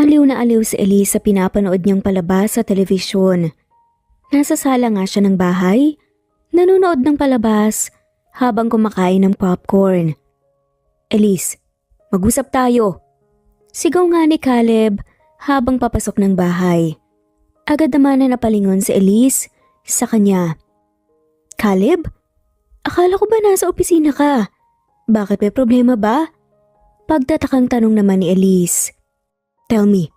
Aliw na aliw si Elise sa pinapanood niyang palabas sa telebisyon. Nasa sala nga siya ng bahay, nanonood ng palabas habang kumakain ng popcorn. "Elise, mag-usap tayo." Sigaw nga ni Caleb habang papasok ng bahay. Agad naman na napalingon si Elise sa kanya. "Caleb? Akala ko ba nasa opisina ka? Bakit, may problema ba?" Pagtatakang tanong naman ni Elise. "Tell me,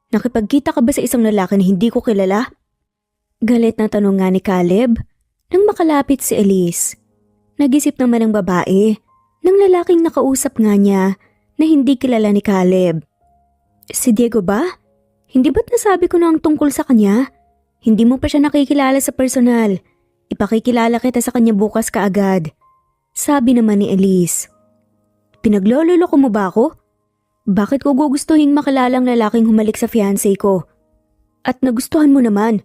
nakipagkita ka ba sa isang lalaki na hindi ko kilala?" Galit na tanong nga ni Caleb nang makalapit si Elise. Nag-isip naman ng babae ng lalaking nakausap nga niya na hindi kilala ni Caleb. "Si Diego ba? Hindi ba't nasabi ko na ang tungkol sa kanya? Hindi mo pa siya nakikilala sa personal. Ipakikilala kita sa kanya bukas kaagad." Sabi naman ni Elise. "Pinaglololoko mo ba ako? Bakit ko gugustuhin makilalang lalaking humalik sa fiancé ko? At nagustuhan mo naman.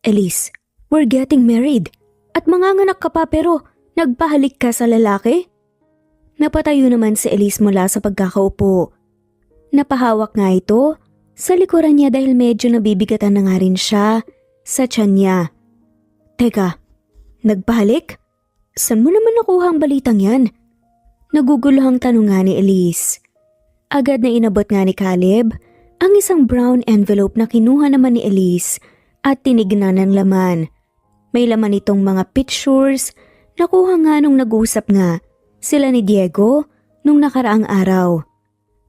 Elise, we're getting married. At manganganak ka pa pero nagpahalik ka sa lalaki?" Napatayo naman si Elise mula sa pagkakaupo. Napahawak nga ito sa likuran niya dahil medyo nabibigatan na nga rin siya sa tiyan niya. "Teka, nagpahalik? Saan mo naman nakuha ang balitang yan?" Naguguluhang tanong nga ni Elise. Agad na inabot nga ni Caleb ang isang brown envelope na kinuha naman ni Elise at tinignan ng laman. May laman itong mga pictures na kuha nga nung nag-usap nga sila ni Diego nung nakaraang araw.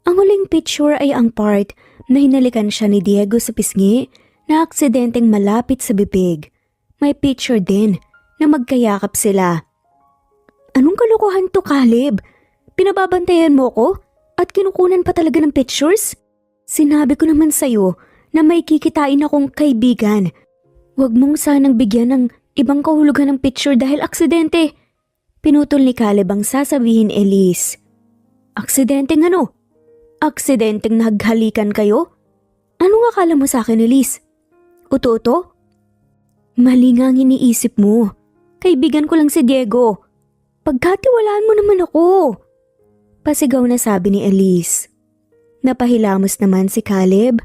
Ang huling picture ay ang part na hinalikan siya ni Diego sa pisngi na aksidenteng malapit sa bibig. May picture din na magkayakap sila. "Anong kalokohan to, Caleb? Pinababantayan mo ko at kinukunan pa talaga ng pictures? Sinabi ko naman sa'yo na may kikitain akong kaibigan. Huwag mong sanang bigyan ng ibang kahulugan ng picture dahil aksidente." Pinutol ni Caleb ang sasabihin Elise. "Aksidenteng ano? Aksidenteng naghalikan kayo? Anong akala mo sa akin, Elise? Uto-uto? Mali nga ang iniisip mo. Kaibigan ko lang si Diego. Pagkatiwalaan mo naman ako." Pasigaw na sabi ni Elise. Napahilamos naman si Caleb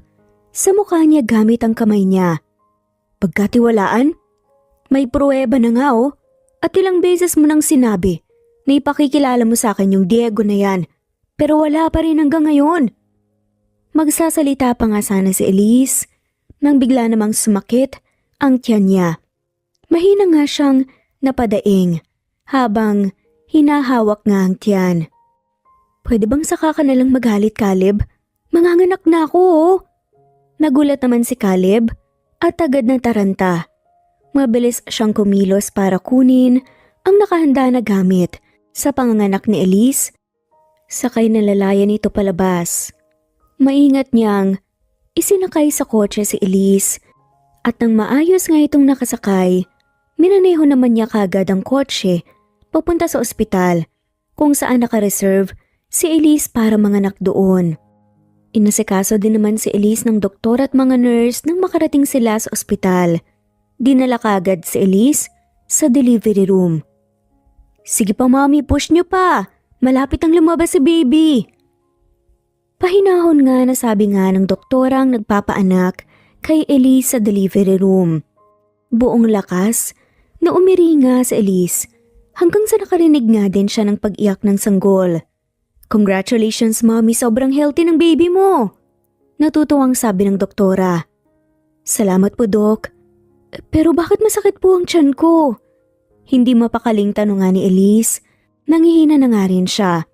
sa mukha niya gamit ang kamay niya. "Pagkatiwalaan? May pruweba na nga oh. At ilang beses mo nang sinabi na ipakikilala mo sa akin yung Diego na yan. Pero wala pa rin hanggang ngayon." Magsasalita pa nga sana si Elise nang bigla namang sumakit ang tiyan niya. Mahina nga siyang napadaing habang hinahawak nga ang tiyan. "Pwede bang saka ka nalang magalit, Caleb? Manganganak na ako oh." Nagulat naman si Caleb at agad na taranta. Mabilis siyang kumilos para kunin ang nakahanda na gamit sa panganganak ni Elise. Sakay na lalayan ito palabas. Maingat niyang isinakay sa kotse si Elise at nang maayos nga itong nakasakay, minaneho naman niya kagad ang kotse papunta sa ospital kung saan nakareserve si Elise para manganak doon. Inasikaso din naman si Elise ng doktor at mga nurse nang makarating sila sa ospital. Dinala kagad si Elise sa delivery room. "Sige pa mami, push niyo pa. Malapit ang lumabas si baby." Pahinahon nga na sabi nga ng doktorang nagpapaanak kay Elise sa delivery room. Buong lakas na umiringa sa Elise hanggang sa nakarinig nga din siya ng pag-iyak ng sanggol. "Congratulations mommy, sobrang healthy ng baby mo." Natutuwang sabi ng doktora. "Salamat po Doc. Pero bakit masakit po ang tiyan ko?" Hindi mapakaling tanong nga ni Elise. Nangihina na nga rin siya.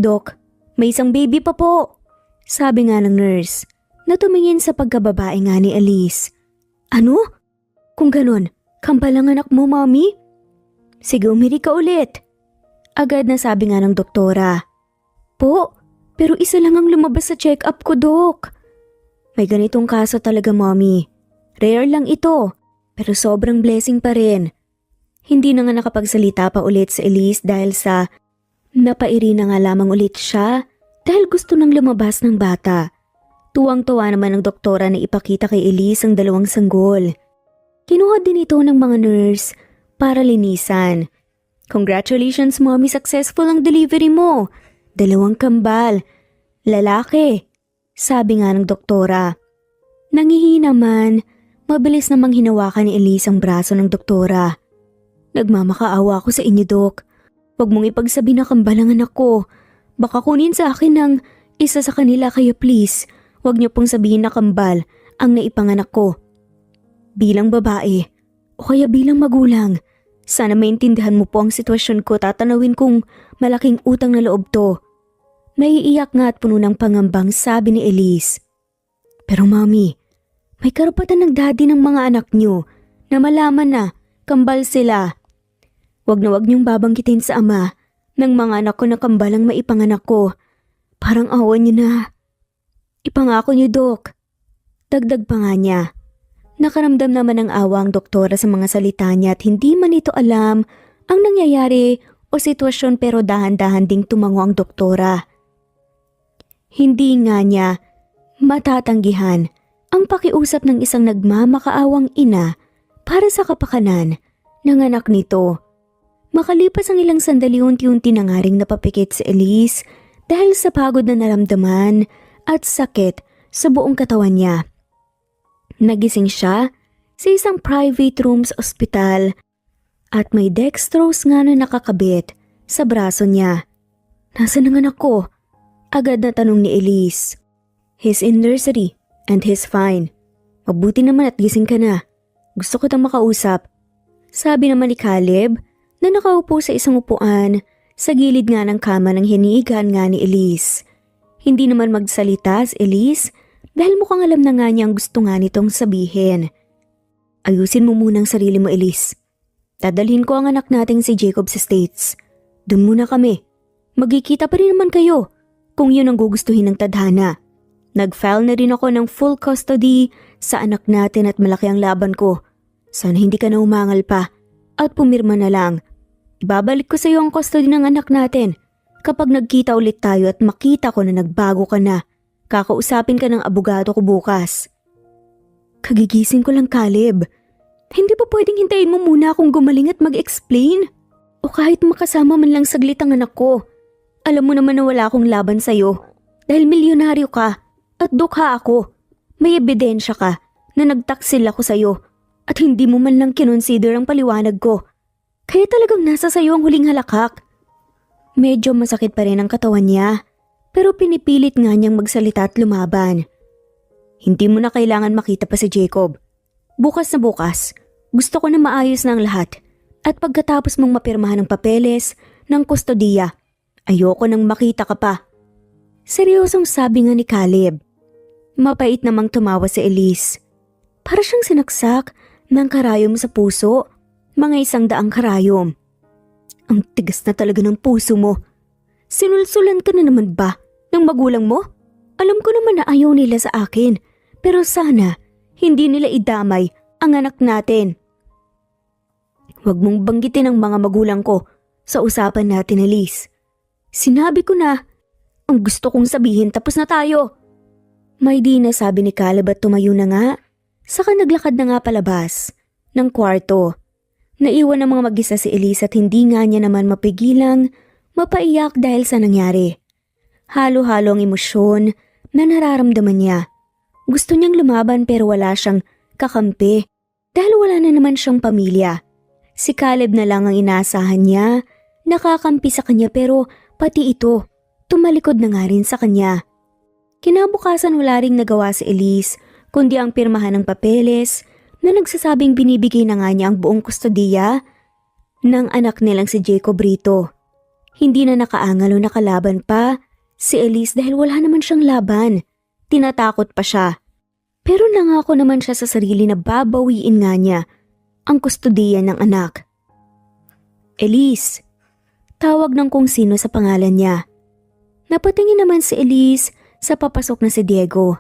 "Doc, may isang baby pa po," sabi nga ng nurse na tumingin sa pagkababae nga ni Elise. "Ano? Kung ganun, kambal ang anak mo, mommy?" "Sige, umiri ka ulit." Agad na sabi nga ng doktora. "Po, pero isa lang ang lumabas sa check-up ko, Doc." "May ganitong kaso talaga, mommy. Rare lang ito, pero sobrang blessing pa rin." Hindi na nga nakapagsalita pa ulit si Elise dahil sa napairi na nga lamang ulit siya dahil gusto nang lumabas ng bata. Tuwang-tuwa naman ang doktora na ipakita kay Elise ang dalawang sanggol. Kinuha din ito ng mga nurse para linisan. "Congratulations mommy, successful ang delivery mo. 2 kambal. Lalaki." sabi nga ng doktora. Nangihi naman, mabilis namang hinawakan ni Elise ang braso ng doktora. Nagmamakaawa ako sa inyo, Dok. Huwag mong ipagsabi na kambal ang anak ko. Baka kunin sa akin ng isa sa kanila kaya please, huwag niyo pong sabihin na kambal ang naipanganak ko. Bilang babae, o kaya bilang magulang, sana maintindihan mo po ang sitwasyon ko, tatanawin kong malaking utang na loob to. Naiiyak nga at puno ng pangambang sabi ni Elise. Pero mami, may karapatan ng daddy ng mga anak niyo na malaman na kambal sila. Wag na wag niyong babanggitin sa ama ng mga anak ko na kambal ang maipanganak ko. Parang awan niyo na. Ipangako niyo, Dok. Dagdag pa nga niya. Nakaramdam naman ng awa ang doktora sa mga salita niya at hindi man ito alam ang nangyayari o sitwasyon pero dahan-dahan ding tumango ang doktora. Hindi nga niya matatanggihan ang pakiusap ng isang nagmamakaawang ina para sa kapakanan ng anak nito. Makalipas ang ilang sandali, unti-unti na nga ring napapikit si Elise dahil sa pagod na naramdaman at sakit sa buong katawan niya. Nagising siya sa isang private room sa ospital at may dextrose nga na nakakabit sa braso niya. Nasaan ang anak ko? Agad na tanong ni Elise. He's in nursery and he's fine. Mabuti naman at gising ka na. Gusto ko tang makausap. Sabi naman ni Caleb na nakaupo sa isang upuan sa gilid nga ng kama ng hinihigaan nga ni Elise. Hindi naman magsalita si Elise dahil mukhang alam na nga niya ang gusto nga nitong sabihin. Ayusin mo muna ang sarili mo, Elise. Dadalhin ko ang anak nating si Jacob sa States. Doon muna kami. Magkikita pa rin naman kayo kung yun ang gugustuhin ng tadhana. Nag-file na rin ako ng full custody sa anak natin at malaki ang laban ko. Sana hindi ka na umangal pa at pumirma na lang. Ibabalik ko sa iyo ang custody ng anak natin. Kapag nagkita ulit tayo at makita ko na nagbago ka na, kakausapin ka ng abogado ko bukas. Kagigising ko lang, Caleb. Hindi ba pwedeng hintayin mo muna akong gumaling at mag-explain? O kahit makasama man lang saglit ang anak ko. Alam mo naman na wala akong laban sa'yo. Dahil milyonaryo ka at dukha ako. May ebidensya ka na nagtaksil ako sa'yo at hindi mo man lang kinonsider ang paliwanag ko. Kaya talagang nasa sayo ang huling halakak. Medyo masakit pa rin ang katawan niya, pero pinipilit nga niyang magsalita at lumaban. Hindi mo na kailangan makita pa si Jacob. Bukas na bukas, gusto ko na maayos na ang lahat. At pagkatapos mong mapirmahan ng papeles ng kustodiya, ayoko nang makita ka pa. Seryosong sabi nga ni Caleb. Mapait namang tumawa si Elise. Para siyang sinaksak ng karayom sa puso. Mga 100 karayom. Ang tigas na talaga ng puso mo. Sinulsulan ka na naman ba ng magulang mo? Alam ko naman na ayaw nila sa akin, pero sana hindi nila idamay ang anak natin. Huwag mong banggitin ang mga magulang ko sa usapan natin, Elise. Sinabi ko na, ang gusto kong sabihin tapos na tayo. May di na sabi ni Caleb at tumayo na nga, saka naglakad na nga palabas ng kwarto. Naiwan ng mga mag-isa si Elise at hindi nga niya naman mapigilang mapaiyak dahil sa nangyari. Halo-halo ang emosyon na nararamdaman niya. Gusto niyang lumaban pero wala siyang kakampi dahil wala na naman siyang pamilya. Si Caleb na lang ang inaasahan niya, nakakampi sa kanya pero pati ito, tumalikod na nga rin sa kanya. Kinabukasan wala ring nagawa si Elise kundi ang pirmahan ng papeles na nagsasabing binibigay na nga niya ang buong kustodiya ng anak nilang si Jacob rito. Hindi na nakaangal o nakalaban pa si Elise dahil wala naman siyang laban. Tinatakot pa siya. Pero nangako naman siya sa sarili na babawiin nga niya ang kustodiya ng anak. Elise, tawag ng kung sino sa pangalan niya. Napatingin naman si Elise sa papasok na si Diego.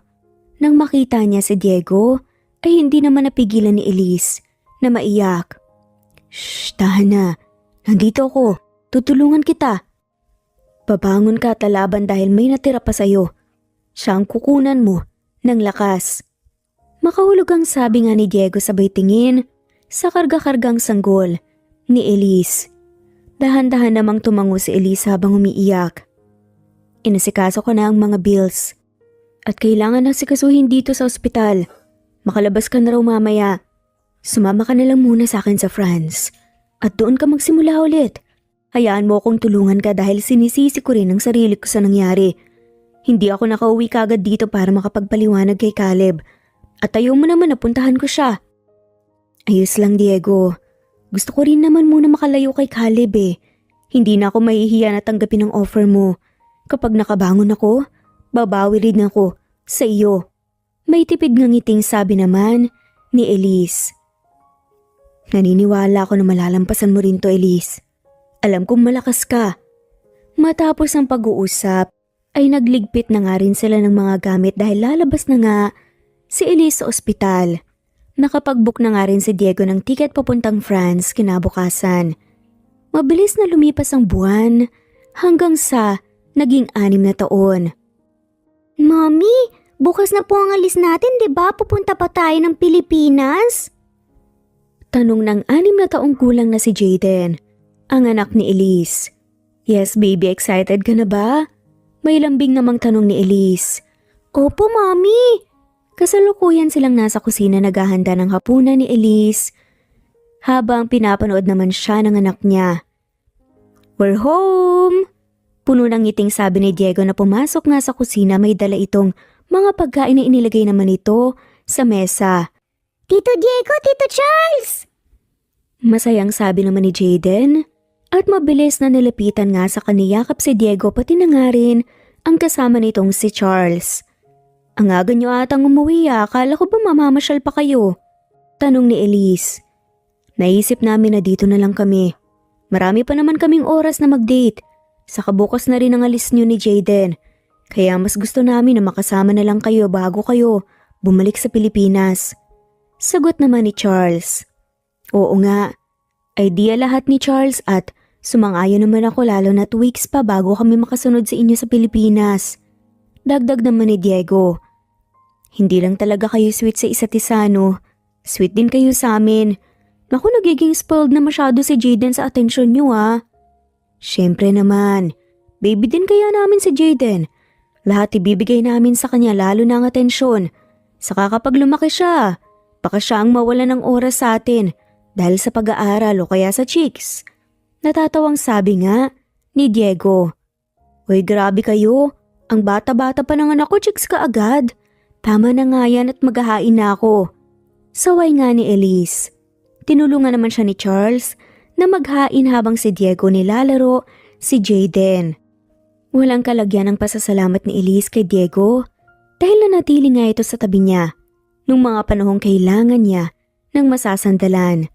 Nang makita niya si Diego, ay hindi naman napigilan ni Elise na maiyak. Shh, tahan na. Nandito ako. Tutulungan kita. Babangon ka at lalaban dahil may natira pa sa'yo. Siya ang kukunan mo ng lakas. Makahulog ang sabi nga ni Diego sabay tingin sa karga-kargang sanggol ni Elise. Dahan-dahan namang tumango si Elise habang umiiyak. Inasikaso ko na ang mga bills. At kailangan na sikasuhin dito sa ospital. Makalabas ka na raw mamaya. Sumama ka na lang muna sa akin sa France. At doon ka magsimula ulit. Hayaan mo akong tulungan ka dahil sinisisi ko rin ang sarili ko sa nangyari. Hindi ako nakauwi kagad dito para makapagpaliwanag kay Caleb. At ayaw mo naman napuntahan ko siya. Ayos lang, Diego. Gusto ko rin naman muna makalayo kay Caleb eh. Hindi na ako mahihiya na tanggapin ang offer mo. Kapag nakabangon ako, babawi rin ako sa iyo. May tipid ng ngiting sabi naman ni Elise. Naniniwala ako na malalampasan mo rin to, Elise. Alam kong malakas ka. Matapos ang pag-uusap, ay nagligpit na nga rin sila ng mga gamit dahil lalabas na nga si Elise sa ospital. Nakapag-book na nga rin si Diego ng tiket papuntang France kinabukasan. Mabilis na lumipas ang buwan hanggang sa naging 6 na taon. Mommy, bukas na po ang alis natin, di ba? Pupunta pa tayo ng Pilipinas? Tanong ng 6 na taong gulang na si Jaden, ang anak ni Elise. Yes baby, excited ka na ba? May lambing namang tanong ni Elise. Opo, Mommy. Kasalukuyan silang nasa kusina naghahanda ng hapunan ni Elise habang pinapanood naman siya ng anak niya. We're home! Puno ng ngiting sabi ni Diego na pumasok nga sa kusina, may dala itong mga pagkain na inilagay naman ito sa mesa. Tito Diego, Tito Charles! Masayang sabi naman ni Jaden at mabilis na nilapitan nga sa kaniyakap si Diego pati na nga rin ang kasama nitong si Charles. Ang aga niyo atang umuwi akala ko ba mamamasyal pa kayo? Tanong ni Elise. Naisip namin na dito na lang kami. Marami pa naman kaming oras na mag-date. Saka bukas na rin ang alis niyo ni Jaden. Kaya mas gusto namin na makasama na lang kayo bago kayo bumalik sa Pilipinas. Sagot naman ni Charles. Oo nga, idea lahat ni Charles at sumang-ayon naman ako lalo na 2 weeks pa bago kami makasunod sa inyo sa Pilipinas. Dagdag naman ni Diego. Hindi lang talaga kayo sweet sa isa't isa, no? Sweet din kayo sa amin. Naku, nagiging spoiled na masyado si Jaden sa atensyon niyo ah. Siyempre naman, baby din kaya namin si Jaden. Lahat ibibigay namin sa kanya lalo na ang atensyon. Saka kapag lumaki siya, baka siya ang mawala ng oras sa atin dahil sa pag-aaral o kaya sa chicks. Natatawang sabi nga ni Diego. Uy, grabe kayo. Ang bata-bata pa ng anak ko, chicks ka agad. Tama na nga yan at maghahain na ako. Saway nga ni Elise. Tinulungan naman siya ni Charles na maghain habang si Diego nilalaro si Jaden. Walang kalagyan ng pasasalamat ni Elise kay Diego dahil nanatili nga ito sa tabi niya nung mga panahong kailangan niya ng masasandalan.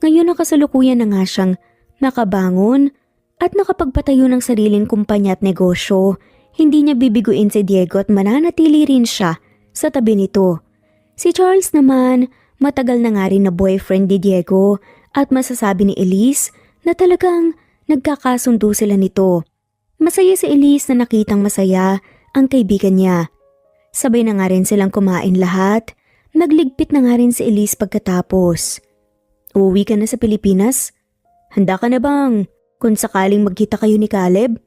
Ngayon na kasalukuyan na nga siyang nakabangon at nakapagpatayo ng sariling kumpanya at negosyo. Hindi niya bibiguin si Diego at mananatili rin siya sa tabi nito. Si Charles naman, matagal na nga rin na boyfriend ni Diego at masasabi ni Elise na talagang nagkakasundo sila nito. Masaya si Elise na nakitang masaya ang kaibigan niya. Sabay na nga rin silang kumain lahat. Nagligpit na nga rin si Elise pagkatapos. Uuwi ka na sa Pilipinas? Handa ka na bang kung sakaling magkita kayo ni Caleb?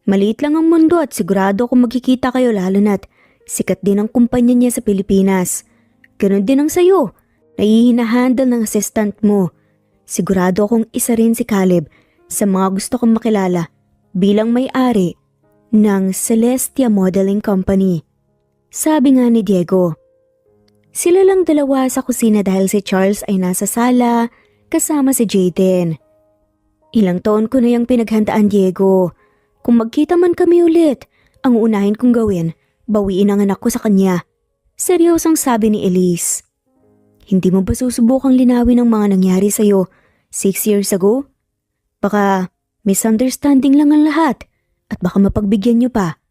Maliit lang ang mundo at sigurado kung magkikita kayo lalo na't sikat din ang kumpanya niya sa Pilipinas. Ganon din ang sayo. Nahihinahandle ng assistant mo. Sigurado akong isa rin si Caleb sa mga gusto kong makilala bilang may-ari ng Celestia Modeling Company. Sabi nga ni Diego. Sila lang dalawa sa kusina dahil si Charles ay nasa sala kasama si Jaden. Ilang taon ko na yung pinaghandaan, Diego. Kung magkita man kami ulit, ang uunahin kong gawin, bawiin ang anak ko sa kanya. Seryosong sabi ni Elise. Hindi mo ba susubukang linawin ang mga nangyari sa'yo 6 years ago? Baka misunderstanding lang ang lahat at baka mapagbigyan niyo pa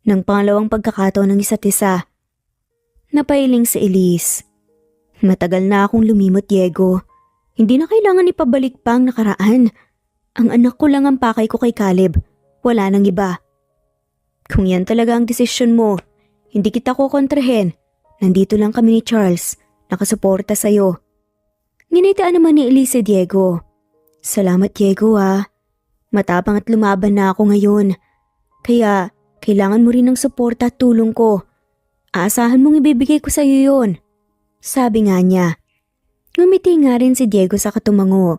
ng pangalawang pagkakataon ng isa't isa. Napailing si Elise. Matagal na akong lumimot, Diego. Hindi na kailangan ipabalik pa ang nakaraan. Ang anak ko lang ang pakay ko kay Caleb. Wala nang iba. Kung yan talaga ang desisyon mo, hindi kita kukontrahin. Nandito lang kami ni Charles, nakasuporta sa'yo. Nginitaan naman ni Elise Diego. Salamat, Diego ah. Matapang at lumaban na ako ngayon. Kaya kailangan mo rin ng suporta at tulong ko. Aasahan mong ibibigay ko sa'yo yun. Sabi nga niya. Ngumiti nga rin si Diego sa katumango.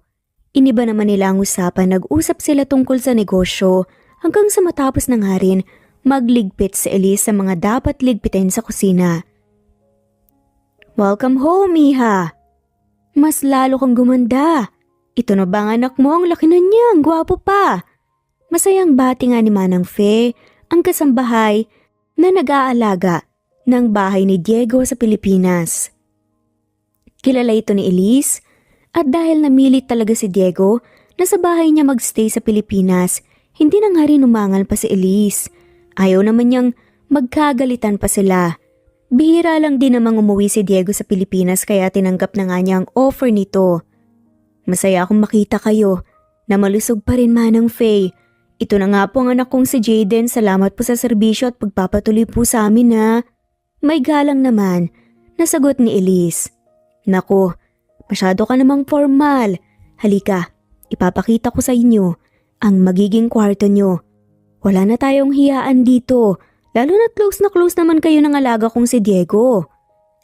Iniba naman nila ang usapan, nag-usap sila tungkol sa negosyo hanggang sa matapos na nga rin magligpit si Elise sa mga dapat ligpitin sa kusina. Welcome home, Iha. Mas lalo kang gumanda. Ito na ba ang anak mo? Ang laki na niya, ang gwapo pa. Masayang bati nga ni Manang Fe, ang kasambahay na nag-aalaga ng bahay ni Diego sa Pilipinas. Kilala ito ni Elise at dahil namilit talaga si Diego na sa bahay niya magstay sa Pilipinas, hindi na nga rin umangal pa si Elise. Ayaw naman niyang magkagalitan pa sila. Bihira lang din namang umuwi si Diego sa Pilipinas kaya tinanggap na nga niya ang offer nito. Masaya akong makita kayo na malusog pa rin Manang Faye. Ito na nga po ang anak kong si Jaden. Salamat po sa serbisyo at pagpapatuloy po sa amin ha. May galang naman, nasagot ni Elise. Naku, masyado ka namang formal. Halika, ipapakita ko sa inyo ang magiging kwarto nyo. Wala na tayong hiyaan dito. Lalo na close naman kayo ng alaga kong si Diego.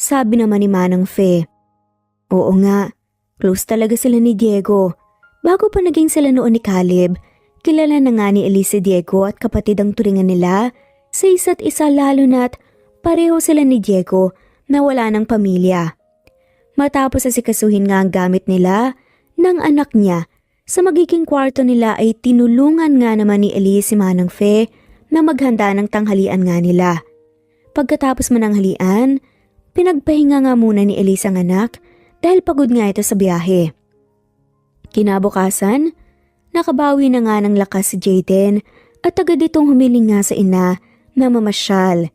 Sabi naman ni Manang Fe. Oo nga, close talaga sila ni Diego. Bago pa naging sila noon ni Caleb, kilala na nga ni Elise si Diego at kapatid ang turingan nila sa isa't isa lalo na't pareho sila ni Diego na wala ng pamilya. Matapos asikasuhin nga ang gamit nila ng anak niya, sa magiging kwarto nila ay tinulungan nga naman ni Elise si Manang Fe na maghanda ng tanghalian nga nila. Pagkatapos mananghalian, pinagpahinga nga muna ni Elise ang anak dahil pagod nga ito sa biyahe. Kinabukasan, nakabawi na nga ng lakas si Jaden at agad itong humiling nga sa ina na mamasyal.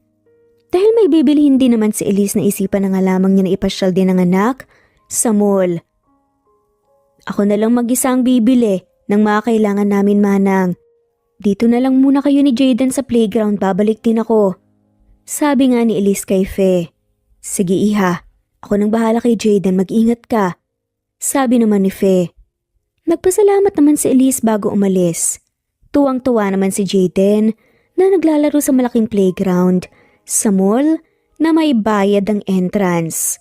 Dahil may bibilihin din naman si Elise na isipan na nga lamang niya na ipasyal din ang anak sa mall. Ako na lang mag-isa ang bibili ng mga kailangan namin Manang. Dito na lang muna kayo ni Jaden sa playground, babalik din ako. Sabi nga ni Elise kay Fe. Sige Iha, ako nang bahala kay Jaden, mag-ingat ka. Sabi naman ni Fe. Nagpasalamat naman si Elise bago umalis. Tuwang-tuwa naman si Jaden na naglalaro sa malaking playground sa mall na may bayad ang entrance.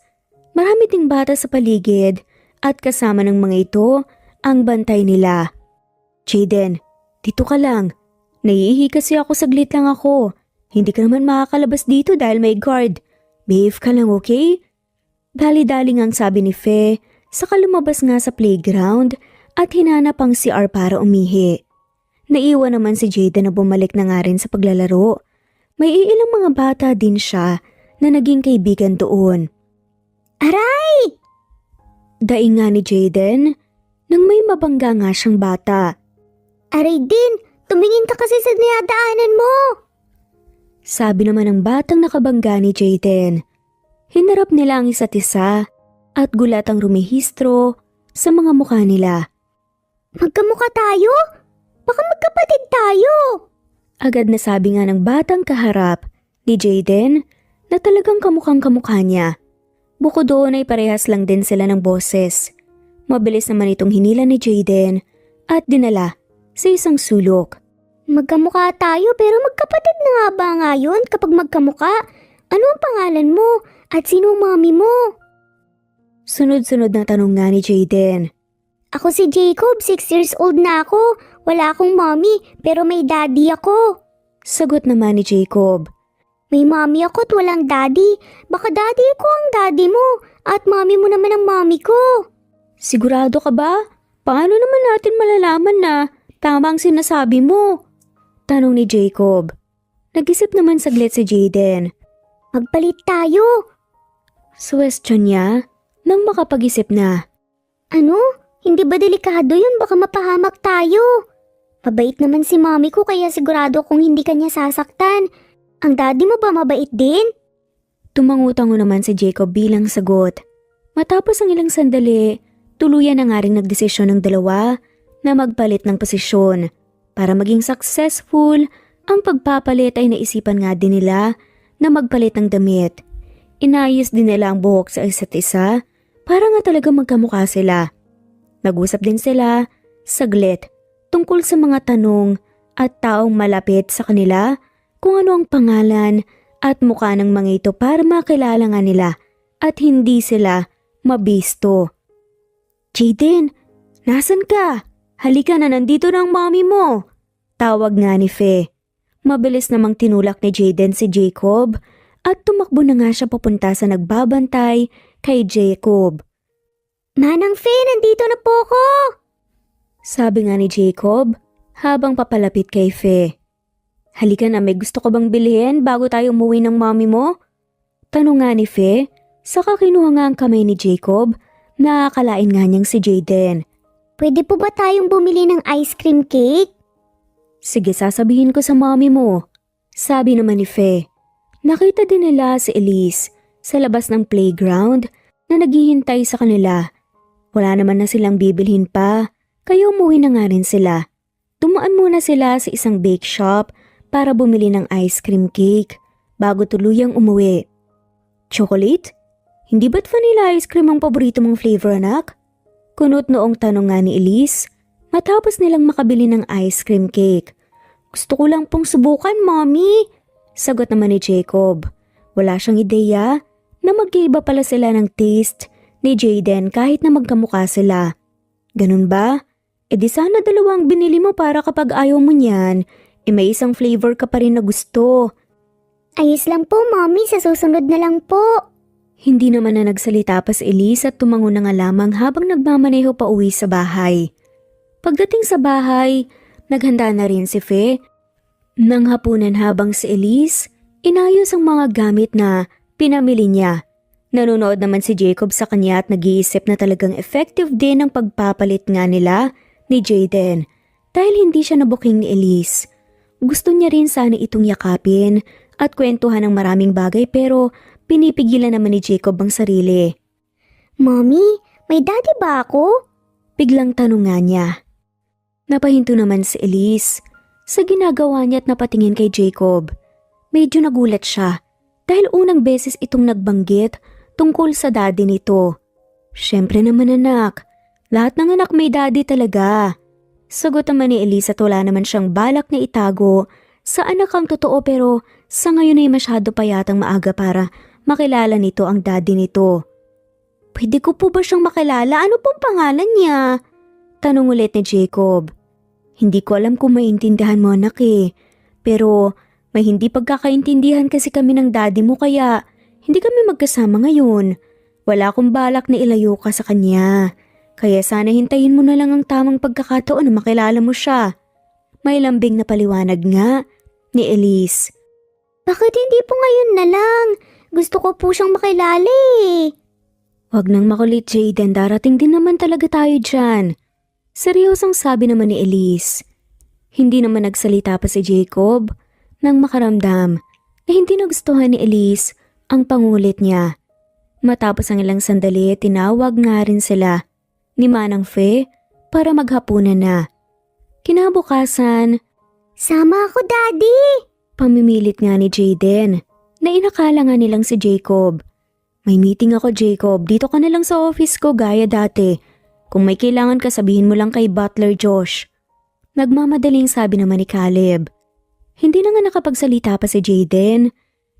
Marami ding bata sa paligid at kasama ng mga ito ang bantay nila. Jaden, dito ka lang. Naiihi kasi ako, saglit lang ako. Hindi ka naman makakalabas dito dahil may guard. Behave ka lang, okay? Dali-dali ngang sabi ni Fe, saka lumabas nga sa playground at hinanap ang CR para umihi. Naiwan naman si Jaden na bumalik na nga rin sa paglalaro. May iilang mga bata din siya na naging kaibigan doon. Aray! Daing nga ni Jaden nang may mabangga nga siyang bata. Aray din, tumingin ka kasi sa dinadaanan mo. Sabi naman ng batang nakabangga ni Jaden. Hinarap nila ang isa't isa at gulatang rumehistro sa mga mukha nila. Magkamukha tayo? Baka magkapatid tayo. Agad na sabi nga ng batang kaharap ni Jaden na talagang kamukhang kamukha niya. Bukod doon ay parehas lang din sila ng boses. Mabilis naman itong hinila ni Jaden at dinala sa isang sulok. Magkamukha tayo pero magkapatid na nga ba ngayon kapag magkamukha? Ano ang pangalan mo at sino ang mami mo? Sunod-sunod na tanong nga ni Jaden. Ako si Jacob, 6 years old na ako. Wala akong mommy pero may daddy ako. Sagot naman ni Jacob. May mommy ako at walang daddy. Baka daddy ko ang daddy mo at mommy mo naman ang mommy ko. Sigurado ka ba? Paano naman natin malalaman na tama ang sinasabi mo? Tanong ni Jacob. Nag-isip naman saglit si Jaden. Magpalit tayo. Suwestyon niya nang makapag-isip na. Ano? Hindi ba delikado yun? Baka mapahamak tayo. Mabait naman si mommy ko kaya sigurado kung hindi kanya sasaktan. Ang daddy mo ba mabait din? Tumangutango naman si Jacob bilang sagot. Matapos ang ilang sandali, tuluyan na nga rin nagdesisyon ng dalawa na magpalit ng posisyon. Para maging successful, ang pagpapalit ay naisipan nga din nila na magpalit ng damit. Inayos din nila ang buhok sa isa't isa para nga talaga magkamukha sila. Nag-usap din sila, saglit, tungkol sa mga tanong at taong malapit sa kanila kung ano ang pangalan at mukha ng mga ito para makilala nga nila at hindi sila mabisto. Jaden, nasan ka? Halika na, nandito na ang mommy mo. Tawag nga ni Fe. Mabilis namang tinulak ni Jaden si Jacob at tumakbo na nga siya papunta sa nagbabantay kay Jacob. Manang Fe, nandito na po ko! Sabi nga ni Jacob habang papalapit kay Fe. Halika na, may gusto ko bang bilhin bago tayo umuwi ng mommy mo? Tanong nga ni Fe, saka kinuha nga ang kamay ni Jacob na akalain nga niyang si Jaden. Pwede po ba tayong bumili ng ice cream cake? Sige, sasabihin ko sa mommy mo. Sabi naman ni Fe. Nakita din nila si Elise sa labas ng playground na naghihintay sa kanila. Wala naman na silang bibilhin pa, kaya umuwi na nga rin sila. Dumaan muna sila sa isang bake shop para bumili ng ice cream cake bago tuluyang umuwi. Chocolate? Hindi ba't vanilla ice cream ang paborito mong flavor, anak? Kunot noong tanong nga ni Elise matapos nilang makabili ng ice cream cake. Gusto ko lang pong subukan, mommy. Sagot naman ni Jacob. Wala siyang ideya na magkaiba pala sila ng taste ni Jaden kahit na magkamukha sila. Ganun ba? E di sana dalawang binili mo para kapag ayaw mo niyan, may isang flavor ka pa rin na gusto. Ayos lang po, mommy. Sa susunod na lang po. Hindi naman na nagsalita pa si Elise at tumango na nga lamang habang nagmamaneho pa uwi sa bahay. Pagdating sa bahay, naghanda na rin si Fe. Nang hapunan habang si Elise, inayos ang mga gamit na pinamili niya. Nanonood naman si Jacob sa kanya at nag-iisip na talagang effective din ang pagpapalit nga nila ni Jaden dahil hindi siya nabuking ni Elise. Gusto niya rin sana itong yakapin at kwentuhan ng maraming bagay pero pinipigilan naman ni Jacob ang sarili. Mommy, may daddy ba ako? Biglang tanong nga niya. Napahinto naman si Elise sa ginagawa niya at napatingin kay Jacob. Medyo nagulat siya dahil unang beses itong nagbanggit tungkol sa daddy nito. Siyempre naman anak, lahat ng anak may daddy talaga. Sagot naman ni Elise at wala naman siyang balak na itago sa anak ang totoo pero sa ngayon ay masyado pa yatang maaga para makilala nito ang daddy nito. Pwede ko po ba siyang makilala? Ano pong pangalan niya? Tanong ulit ni Jacob. Hindi ko alam kung maintindihan mo anak pero may hindi pagkakaintindihan kasi kami ng daddy mo kaya hindi kami magkasama ngayon. Wala akong balak na ilayo ka sa kanya. Kaya sana hintayin mo na lang ang tamang pagkakataon na makilala mo siya. May lambing na paliwanag nga ni Elise. Bakit hindi po ngayon na lang? Gusto ko po siyang makilala Wag nang makulit Jaden, darating din naman talaga tayo dyan. Seryosang sabi naman ni Elise. Hindi naman nagsalita pa si Jacob nang makaramdam na hindi nagustuhan ni Elise ang pangulit niya. Matapos ang ilang sandali, tinawag nga rin sila ni Manang Fe para maghapunan na. Kinabukasan, Sama ako, daddy! pamimilit nga ni Jaden na inakala nga nilang si Jacob. May meeting ako Jacob, dito ka na lang sa office ko gaya dati. Kung may kailangan ka sabihin mo lang kay Butler Josh. Nagmamadaling sabi naman ni Caleb. Hindi na nga nakapagsalita pa si Jaden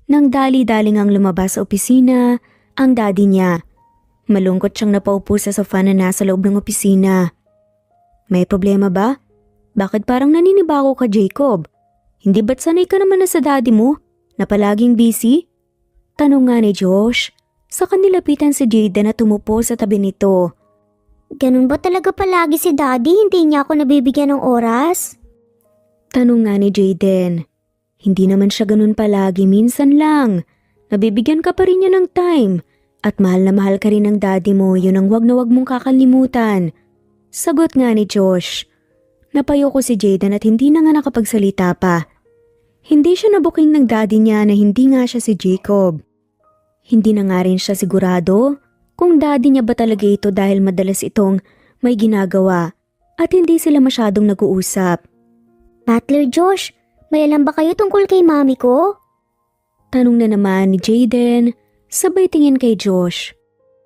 nang dali-daling ang lumabas sa opisina ang daddy niya. Malungkot siyang napaupo sa sofa na nasa loob ng opisina. May problema ba? Bakit parang naninibago ka Jacob? Hindi ba't sanay ka naman na sa daddy mo na palaging busy? Tanong nga ni Josh. Sa kanilapitan si Jaden na tumupo sa tabi nito. Ganun ba talaga palagi si daddy? Hindi niya ako nabibigyan ng oras? Tanong nga ni Jaden. Hindi naman siya ganun palagi, minsan lang. Nabibigyan ka pa rin niya ng time. At mahal na mahal ka rin ng daddy mo, yun ang wag na wag mong kakalimutan. Sagot nga ni Josh. Napayo ko si Jaden at hindi na nga nakapagsalita pa. Hindi siya nabuking ng daddy niya na hindi nga siya si Jacob. Hindi na nga rin siya sigurado kung daddy niya ba talaga ito dahil madalas itong may ginagawa at hindi sila masyadong nag-uusap. Butler Josh, may alam ba kayo tungkol kay mami ko? Tanong na naman ni Jaden, sabay tingin kay Josh.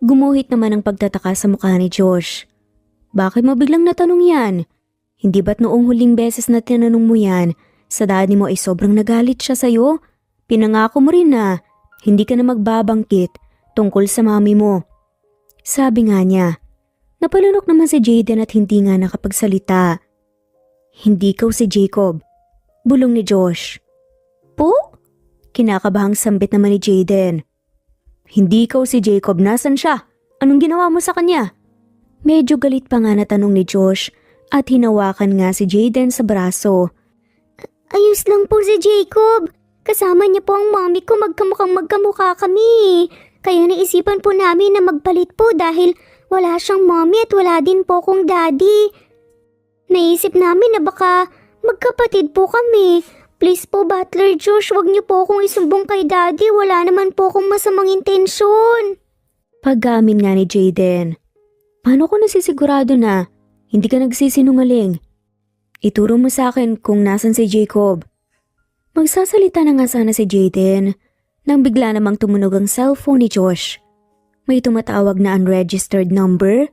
Gumuhit naman ang pagtataka sa mukha ni Josh. Bakit mo biglang natanong yan? Hindi ba't noong huling beses na tinanong mo yan, sa daddy mo ay sobrang nagalit siya sa'yo? Pinangako mo rin na hindi ka na magbabangkit tungkol sa mami mo. Sabi nga niya. Napalunok naman si Jaden at hindi nga nakapagsalita. Hindi ikaw si Jacob. Bulong ni Josh. Po? Kinakabahang sambit naman ni Jaden. Hindi ikaw si Jacob, nasan siya? Anong ginawa mo sa kanya? Medyo galit pa nga na tanong ni Josh at hinawakan nga si Jaden sa braso. Ayos lang po si Jacob. Kasama niya po ang mami ko, magkamukhang magkamukha kami. Kaya naisipan po namin na magpalit po dahil wala siyang mommy at wala din po akong daddy. Naisip namin na baka magkapatid po kami. Please po, Butler Josh, wag niyo po akong isumbong kay daddy. Wala naman po akong masamang intensyon. Pag-amin nga ni Jaden. Paano ko nasisigurado na hindi ka nagsisinungaling? Ituro mo sa akin kung nasan si Jacob. Magsasalita na nga sana si Jaden nang bigla namang tumunog ang cellphone ni Josh. May tumatawag na unregistered number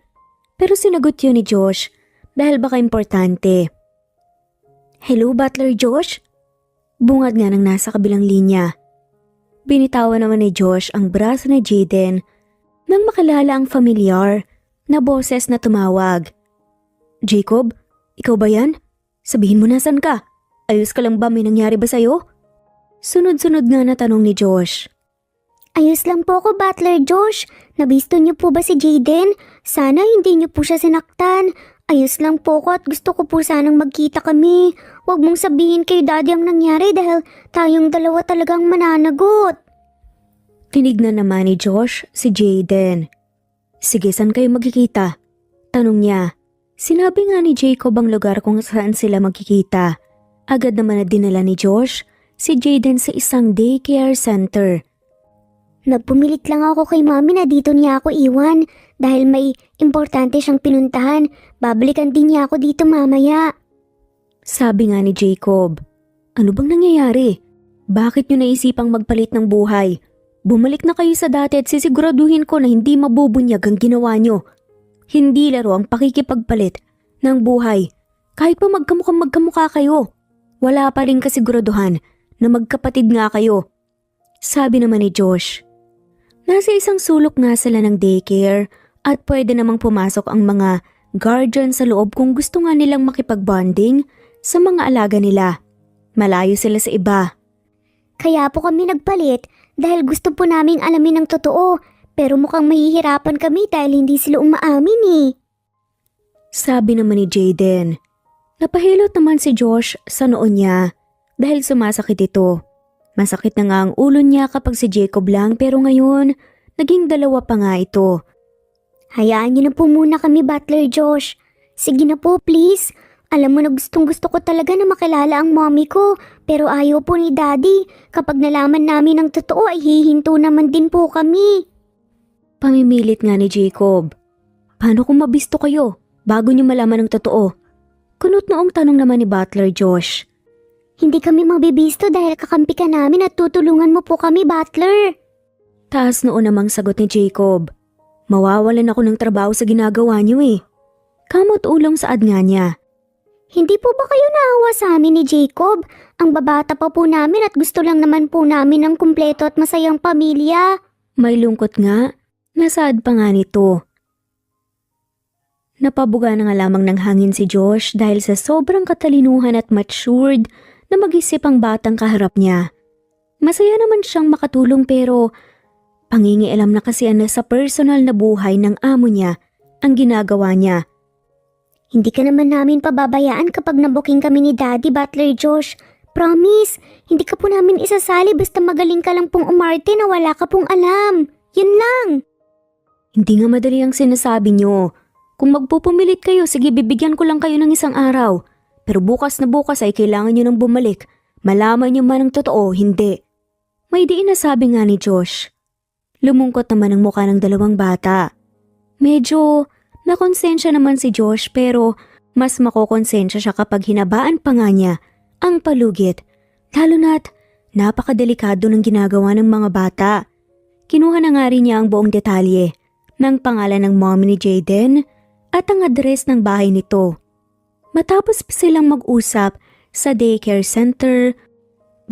pero sinagot yun ni Josh dahil baka importante. Hello, Butler Josh? Bungad nga ng nasa kabilang linya. Binitawan naman ni Josh ang braso ni Jaden nang makalala ang familiar na boses na tumawag. Jacob, ikaw ba yan? Sabihin mo nasan ka? Ayos ka lang ba? May nangyari ba sa'yo? Sunod-sunod nga na tanong ni Josh. Ayos lang po ako, Butler Josh. Nabisto niyo po ba si Jaden? Sana hindi niyo po siya sinaktan. Ayos lang po ko at gusto ko po sanang magkita kami. Huwag mong sabihin kay daddy ang nangyari dahil tayong dalawa talagang mananagot. Tinignan naman ni Josh si Jaden. Sige, saan kayo magkikita? Tanong niya. Sinabi nga ni Jacob ang lugar kung saan sila magkikita. Agad naman na dinala ni Josh si Jaden sa isang daycare center. Nagpumilit lang ako kay mami na dito niya ako iwan dahil may importante siyang pinuntahan. Babalikan din niya ako dito mamaya. Sabi nga ni Jacob. Ano bang nangyayari? Bakit niyo naisipang magpalit ng buhay? Bumalik na kayo sa dati at sisiguraduhin ko na hindi mabubunyag ang ginawa niyo. Hindi laro ang pakikipagpalit ng buhay. Kahit pa magkamukha kayo. Wala pa rin kasiguraduhan na magkapatid nga kayo. Sabi naman ni Josh. Nasa isang sulok nga sila ng daycare at pwede namang pumasok ang mga guardian sa loob kung gusto nga nilang makipag-bonding sa mga alaga nila. Malayo sila sa iba. Kaya po kami nagpalit dahil gusto po naming alamin ang totoo pero mukhang mahihirapan kami dahil hindi sila umaamin eh. Sabi naman ni Jaden. Napahilot naman si Josh sa noon niya dahil sumasakit ito. Masakit na nga ang ulo niya kapag si Jacob lang pero ngayon, naging dalawa pa nga ito. Hayaan niyo na po muna kami, Butler Josh. Sige na po, please. Alam mo na gustong gusto ko talaga na makilala ang mommy ko pero ayaw po ni daddy. Kapag nalaman namin ang totoo ay hihinto naman din po kami. Pamimilit nga ni Jacob. Paano kung mabisto kayo bago niyo malaman ang totoo? Kunot noong tanong naman ni Butler Josh. Hindi kami mabibisto dahil kakampi ka namin at tutulungan mo po kami, Butler. Taas noon namang sagot ni Jacob. Mawawalan ako ng trabaho sa ginagawa niyo eh. Kamot ulong saad nga niya. Hindi po ba kayo naawa sa amin ni Jacob? Ang babata pa po namin at gusto lang naman po namin ng kumpleto at masayang pamilya. May lungkot nga, nasaad pa nga nito. Napabuga na nga lamang ng hangin si Josh dahil sa sobrang katalinuhan at matured na mag-isip ang batang kaharap niya. Masaya naman siyang makatulong pero pangingialam na kasi sa personal na buhay ng amo niya ang ginagawa niya. Hindi ka naman namin pababayaan kapag nabuking kami ni Daddy, Butler Josh. Promise, hindi ka po namin isasali basta magaling ka lang pong umarte na wala ka pong alam. Yun lang. Hindi nga madali ang sinasabi niyo. Kung magpupumilit kayo, sige bibigyan ko lang kayo ng isang araw. Pero bukas na bukas ay kailangan niyo nang bumalik. Malaman niyo man ang totoo, hindi. May diin na sabi nga ni Josh. Lumungkot naman ang mukha ng dalawang bata. Medyo nakonsensya naman si Josh pero mas makokonsensya siya kapag hinabaan pa nga niya ang palugit. Lalo na't napakadelikado ng ginagawa ng mga bata. Kinuha na nga rin niya ang buong detalye ng pangalan ng mommy ni Jaden at ang address ng bahay nito. Matapos pa silang mag-usap sa daycare center,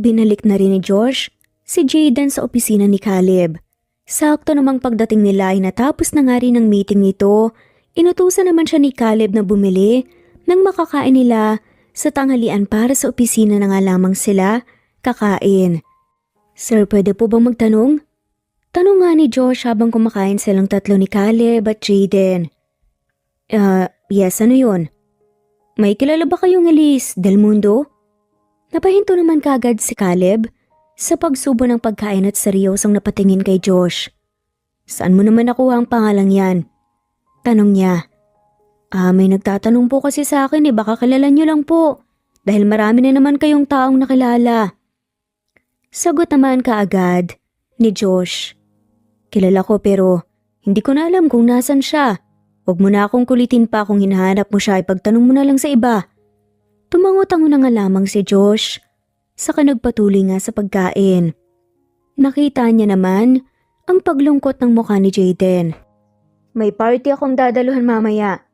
binalik na rin ni Josh si Jaden sa opisina ni Caleb. Sakto namang pagdating nila ay natapos na nga rin ang meeting nito. Inutusan naman siya ni Caleb na bumili nang makakain nila sa tanghalian para sa opisina na nga lamang sila kakain. Sir, pwede po bang magtanong? Tanong nga ni Josh habang kumakain silang tatlo ni Caleb at Jaden. Yes, ano yun? May kilala ba kayong Elise Del Mundo? Napahinto naman kaagad si Caleb sa pagsubo ng pagkain at seryosong napatingin kay Josh. Saan mo naman nakuha ang pangalang yan? Tanong niya. May nagtatanong po kasi sa akin baka kilala niyo lang po. Dahil marami na naman kayong taong nakilala. Sagot naman kaagad ni Josh. Kilala ko pero hindi ko na alam kung nasan siya. Huwag mo na akong kulitin pa kung hinahanap mo siya, ipagtanong mo na lang sa iba. Tumango-tango na nga lamang si Josh. Saka nagpatuloy nga sa pagkain. Nakita niya naman ang paglungkot ng mukha ni Jaden. May party akong dadaluhan mamaya.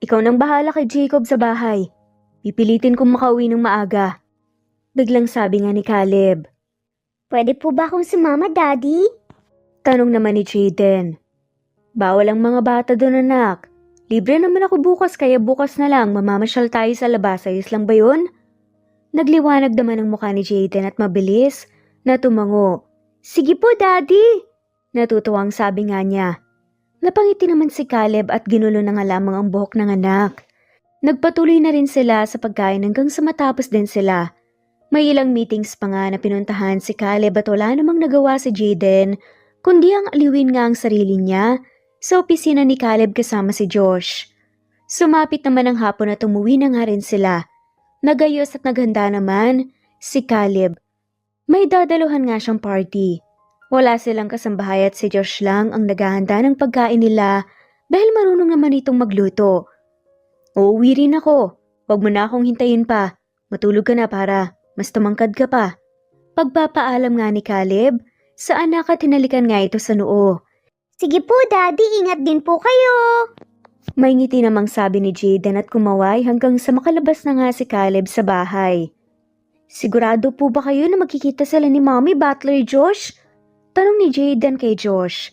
Ikaw nang bahala kay Jacob sa bahay. Pipilitin kong makauwi ng maaga. Biglang sabi nga ni Caleb. Pwede po ba akong sumama, Daddy? Tanong naman ni Jaden. Bawal ang mga bata doon, anak. Libre naman ako bukas kaya bukas na lang mamamasyal tayo sa labas. Ayos lang ba yun? Nagliwanag naman ang mukha ni Jaden at mabilis na tumango. Sige po, Daddy! Natutuwang sabi nga niya. Napangiti naman si Caleb at ginulo na nga lamang ang buhok ng anak. Nagpatuloy na rin sila sa pagkain hanggang sa matapos din sila. May ilang meetings pa nga na pinuntahan si Caleb at wala namang nagawa si Jaden, kundi ang aliwin nga ang sarili niya sa opisina ni Caleb kasama si Josh. Sumapit naman ang hapon at umuwi na nga rin sila. Nagayos at naghanda naman si Caleb. May dadaluhan nga siyang party. Wala silang kasambahay at si Josh lang ang naghahanda ng pagkain nila dahil marunong naman itong magluto. Uuwi rin ako. Huwag mo na akong hintayin pa. Matulog ka na para mas tumangkad ka pa. Pagpapaalam nga ni Caleb sa anak at hinalikan nga ito sa noo. Sige po, Daddy. Ingat din po kayo. May ngiti namang sabi ni Jaden at kumaway hanggang sa makalabas na nga si Caleb sa bahay. Sigurado po ba kayo na magkikita sila ni Mommy, Butler, Josh? Tanong ni Jaden kay Josh.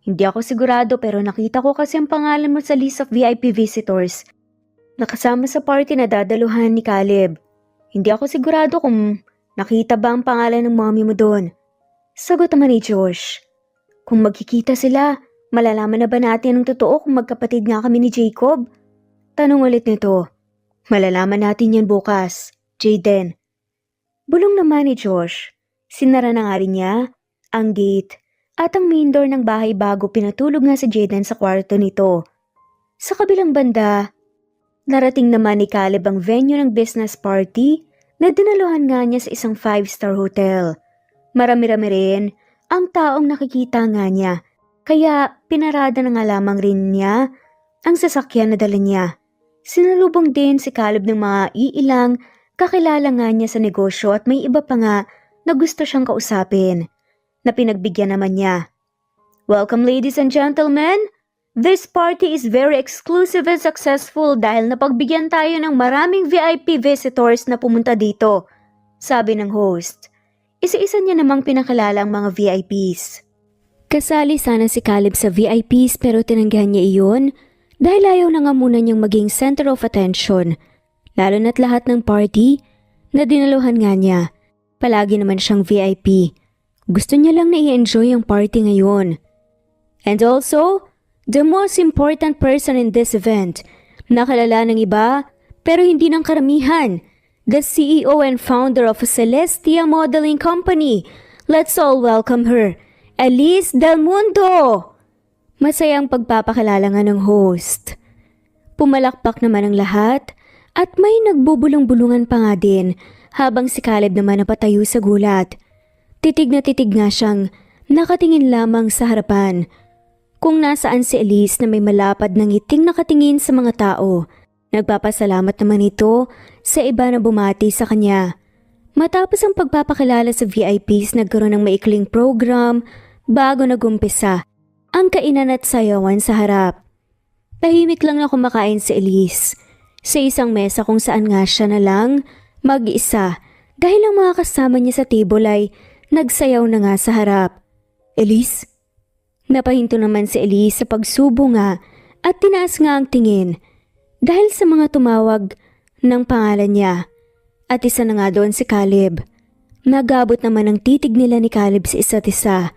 Hindi ako sigurado pero nakita ko kasi ang pangalan mo sa list of VIP visitors. Nakasama sa party na dadaluhan ni Caleb. Hindi ako sigurado kung nakita ba ang pangalan ng mommy mo doon. Sagot naman ni Josh. Kung magkikita sila, malalaman na ba natin ang totoo kung magkapatid nga kami ni Jacob? Tanong ulit nito. Malalaman natin yan bukas, Jaden. Bulong naman ni Josh. Sinara na nga rin niya ang gate at ang main door ng bahay bago pinatulog nga si Jaden sa kwarto nito. Sa kabilang banda, narating naman ni Caleb ang venue ng business party na dinaluhan nga niya sa isang 5-star hotel. Marami-rami rin ang taong nakikita nga niya, kaya pinarada na nga lamang rin niya ang sasakyan na dala niya. Sinalubong din si Caleb ng mga iilang kakilala nga niya sa negosyo at may iba pa nga na gusto siyang kausapin, na pinagbigyan naman niya. Welcome ladies and gentlemen! This party is very exclusive and successful dahil napagbigyan tayo ng maraming VIP visitors na pumunta dito, sabi ng host. Isa-isa niya namang pinakilala ang mga VIPs. Kasali sana si Caleb sa VIPs pero tinanggihan niya iyon dahil ayaw na nga muna niyang maging center of attention, lalo na't lahat ng party na dinaluhan nga niya. Palagi naman siyang VIP. Gusto niya lang na i-enjoy ang party ngayon. And also, the most important person in this event, nakilala ng iba pero hindi ng karamihan, the CEO and founder of Celestia Modeling Company. Let's all welcome her, Elise Del Mundo! Masayang pagpapakilala nga ng host. Pumalakpak naman ang lahat at may nagbubulong-bulungan pa nga din habang si Caleb naman napatayo sa gulat. Titig na titig nga siyang nakatingin lamang sa harapan. Kung nasaan si Elise na may malapad ng ngiting nakatingin sa mga tao. Nagpapasalamat naman ito sa iba na bumati sa kanya. Matapos ang pagpapakilala sa VIPs, nagkaroon ng maikling program bago nagumpisa ang kainan at sayawan sa harap. Tahimik lang na kumakain si Elise sa isang mesa kung saan nga siya na lang mag-isa dahil ang mga kasama niya sa table ay Nagsayaw na nga sa harap. Elise? Napahinto naman si Elise sa pagsubo nga at tinaas nga ang tingin dahil sa mga tumawag ng pangalan niya. At isa na nga doon si Caleb. Nagabot naman ang titig nila ni Caleb sa isa't isa.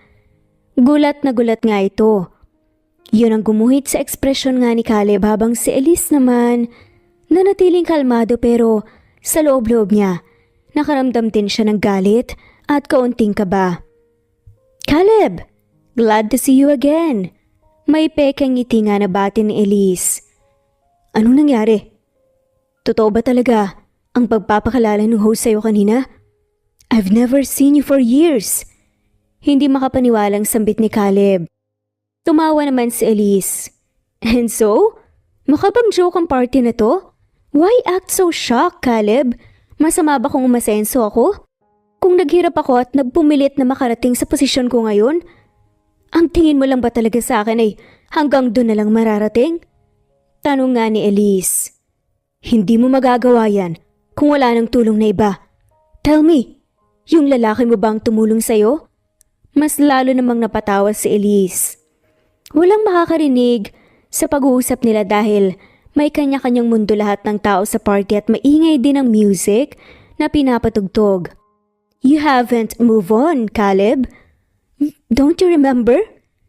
Gulat na gulat nga ito. Yun ang gumuhit sa ekspresyon nga ni Caleb habang si Elise naman nanatiling kalmado pero sa loob-loob niya nakaramdam din siya ng galit at kaunting kaba. Caleb! Glad to see you again. May pekeng ngiti nga na bati ni Elise. Anong nangyari? Totoo ba talaga ang pagpapakalala ng host sa'yo kanina? I've never seen you for years. Hindi makapaniwalang sambit ni Caleb. Tumawa naman si Elise. And so? Mukha bang joke ang party na to? Why act so shocked, Caleb? Masama ba kung umasenso ako? Kung naghirap ako at nagpumilit na makarating sa posisyon ko ngayon, ang tingin mo lang ba talaga sa akin ay hanggang doon na lang mararating? Tanong nga ni Elise. Hindi mo magagawa yan kung wala nang tulong na iba. Tell me, yung lalaki mo ba ang tumulong sa'yo? Mas lalo namang napatawa si Elise. Walang makakarinig sa pag-uusap nila dahil may kanya-kanyang mundo lahat ng tao sa party at maingay din ang music na pinapatugtog. You haven't moved on, Caleb? Don't you remember?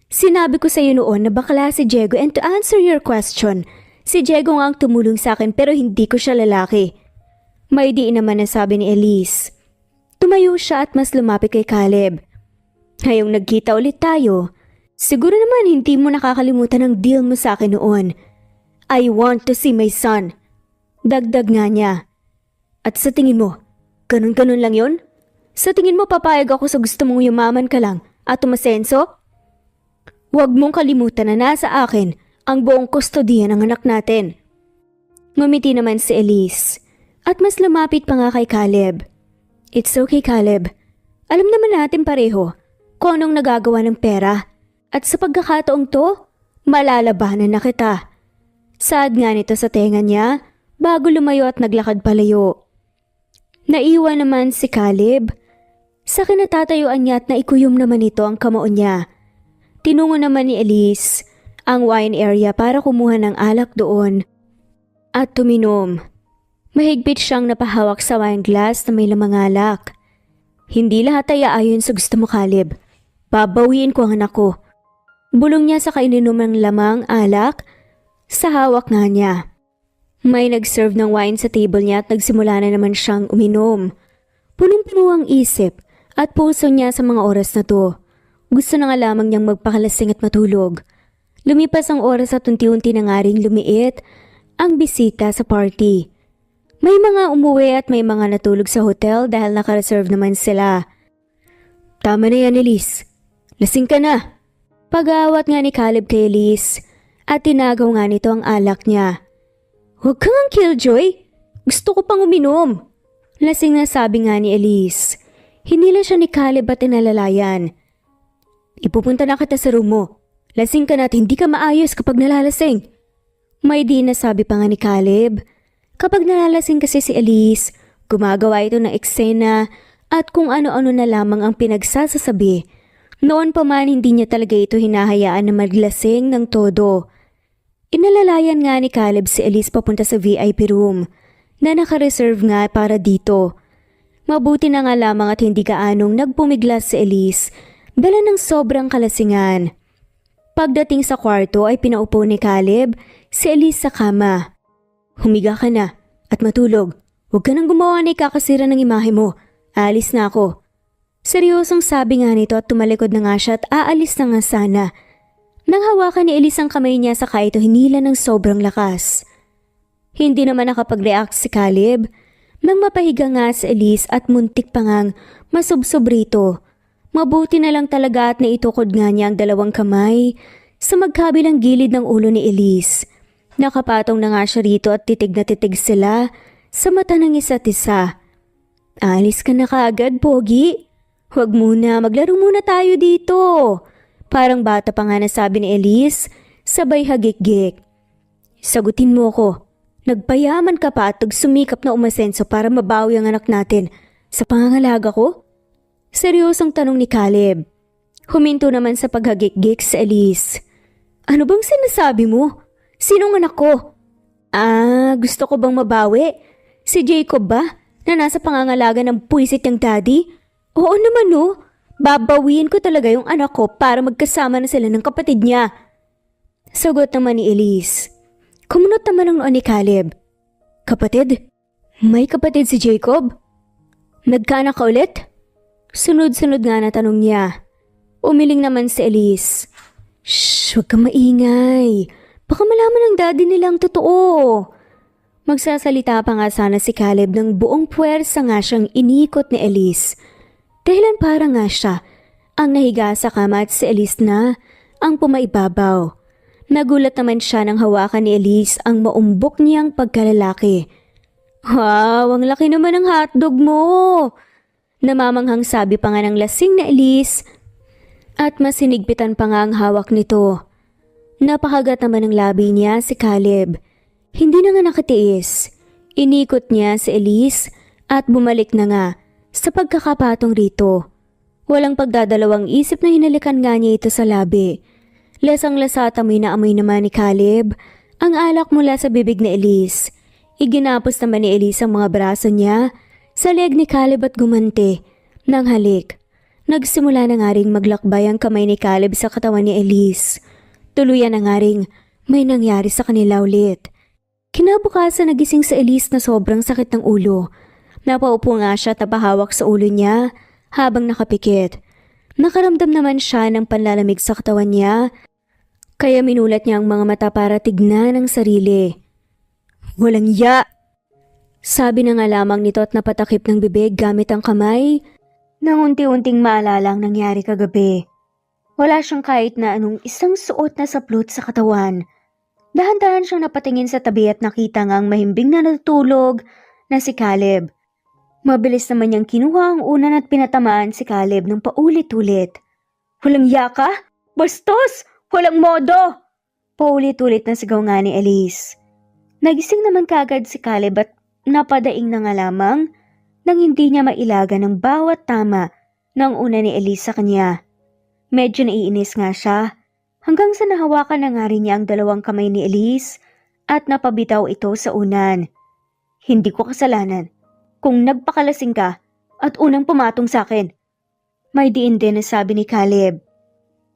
Sinabi ko sa'yo noon na bakla si Diego and to answer your question, si Diego nga ang tumulong sa akin pero hindi ko siya lalaki. May di naman na sabi ni Elise. Tumayo siya at mas lumapit kay Caleb. Ngayong nagkita ulit tayo, siguro naman hindi mo nakakalimutan ang deal mo sa akin noon. I want to see my son. Dagdag nga niya. At sa tingin mo, ganun-ganun lang yon? Sa tingin mo papayag ako sa gusto mong yumaman ka lang at umasenso? Huwag mong kalimutan na nasa akin ang buong kustodiya ng anak natin. Ngumiti naman si Elise at mas lumapit pa nga kay Caleb. It's okay, Caleb. Alam naman natin pareho kung anong nagagawa ng pera at sa pagkakataong to, malalabanan na kita. Saad nga nito sa tenga niya bago lumayo at naglakad palayo. Naiwan naman si Caleb. Sa kinatatayuan niya at naikuyom naman ito ang kamao niya. Tinungo naman ni Elise ang wine area para kumuha ng alak doon at tuminom. Mahigpit siyang napahawak sa wine glass na may lamang alak. Hindi lahat ay aayon sa gusto mo, Caleb. Babawiin ko ang anak ko. Bulong niya sa kaininom ng lamang alak sa hawak nga niya. May nag-serve ng wine sa table niya at nagsimula na naman siyang uminom. Punong-puno ang isip at puso niya sa mga oras na to. Gusto na nga lamang niyang magpakalasing at matulog. Lumipas ang oras at unti-unti na nga ring lumiit ang bisita sa party. May mga umuwi at may mga natulog sa hotel dahil naka-reserve naman sila. Tama na yan, Elise. Lasing ka na. Pag-aawat nga ni Caleb kay Elise at tinagaw nga nito ang alak niya. Huwag kang ang killjoy. Gusto ko pang uminom. Lasing na sabi nga ni Elise. Hinila siya ni Caleb at inalalayan. Ipupunta na kita sa room mo. Lasing ka na at hindi ka maayos kapag nalalasing. May di na sabi pa nga ni Caleb. Kapag nalalasing kasi si Elise, gumagawa ito ng eksena at kung ano-ano na lamang ang pinagsasasabi. Noon pa man hindi niya talaga ito hinahayaan na maglasing ng todo. Inalalayan nga ni Caleb si Elise papunta sa VIP room na naka-reserve nga para dito. Mabuti na nga lamang at hindi gaanong nagpumiglas si Elise dala ng sobrang kalasingan. Pagdating sa kwarto ay pinaupo ni Caleb si Elise sa kama. Humiga ka na at matulog. Huwag ka nang gumawa na ikakasira ng imahe mo. Aalis na ako. Seryosong sabi nga nito at tumalikod na nga siya at aalis na nga sana. Nang hawakan ni Elise ang kamay niya saka ito hinila ng sobrang lakas. Hindi naman nakapag-react si Caleb nang mapahiga nga si Elise at muntik pa ngang masubsob rito. Mabuti na lang talaga at naitukod nga niya ang dalawang kamay sa magkabilang gilid ng ulo ni Elise. Nakapatong na nga siya rito at titig na titig sila sa mata ng isa't isa. Alis ka na kaagad, Pogi. Huwag muna, maglaro muna tayo dito. Parang bata pa nga nasabi ni Elise, sabay hagik-gik. Sagutin mo ko. Nagpayaman ka pa at sumikap na umasenso para mabawi ang anak natin sa pangangalaga ko? Seryosong tanong ni Caleb. Huminto naman sa paghagik-gik sa Elise. Ano bang sinasabi mo? Sinong anak ko? Gusto ko bang mabawi? Si Jacob ba? Na nasa pangangalaga ng puwisit niyang daddy? Oo naman no. Babawiin ko talaga yung anak ko para magkasama na sila ng kapatid niya. Sagot naman ni Elise. Kumunot naman ang noon ni Caleb. Kapatid? May kapatid si Jacob? Nagkaanak ka ulit? Sunod-sunod nga na tanong niya. Umiling naman si Elise. Shh, huwag kang maingay. Baka malaman ng daddy nilang totoo. Magsasalita pa nga sana si Caleb ng buong puwersa nga siyang inikot ni Elise. Dahilan para nga siya ang nahiga sa kama at si Elise na ang pumaibabaw. Nagulat naman siya nang hawakan ni Elise ang maumbok niyang pagkalalaki. Wow, ang laki naman ng hotdog mo! Namamanghang sabi pa nga ng lasing na Elise at masinigpitan pa nga ang hawak nito. Napakagat naman ng labi niya si Caleb. Hindi na nga nakatiis. Inikot niya si Elise at bumalik na nga sa pagkakapatong rito. Walang pagdadalawang isip na hinalikan nga niya ito sa labi. Lasang-lasa at amoy na amoy naman ni Caleb ang alak mula sa bibig ni Elise. Iginapos naman ni Elise ang mga braso niya sa leg ni Caleb at gumante ng halik. Nagsimula na nga ring maglakbay ang kamay ni Caleb sa katawan ni Elise. Tuluyan na nga ring may nangyari sa kanila ulit. Kinabukasan nagising sa Elise na sobrang sakit ng ulo. Napaupo nga siya at napahawak sa ulo niya habang nakapikit. Nakaramdam naman siya ng panlalamig sa katawan niya, kaya minulat niya ang mga mata para tignan ang sarili. Walang ya! Sabi na nga lamang nito at napatakip ng bibig gamit ang kamay nang unti-unting maalala ang nangyari kagabi. Wala siyang kahit na anong isang suot na saplot sa katawan. Dahan-dahan siyang napatingin sa tabi at nakita ngang mahimbing na natutulog na si Caleb. Mabilis naman niyang kinuha ang unan at pinatamaan si Caleb ng paulit-ulit. Walang yaka? Bastos! Walang modo! Paulit-ulit na sigaw nga ni Elise. Nagising naman kaagad si Caleb at napadaing na nga lamang nang hindi niya mailaga ng bawat tama ng una ni Elise sa kanya. Medyo naiinis nga siya hanggang sa nahawakan na nga rin niya ang dalawang kamay ni Elise at napabitaw ito sa unan. Hindi ko kasalanan kung nagpakalasing ka at unang pumatong sa akin. May diin din na sabi ni Caleb.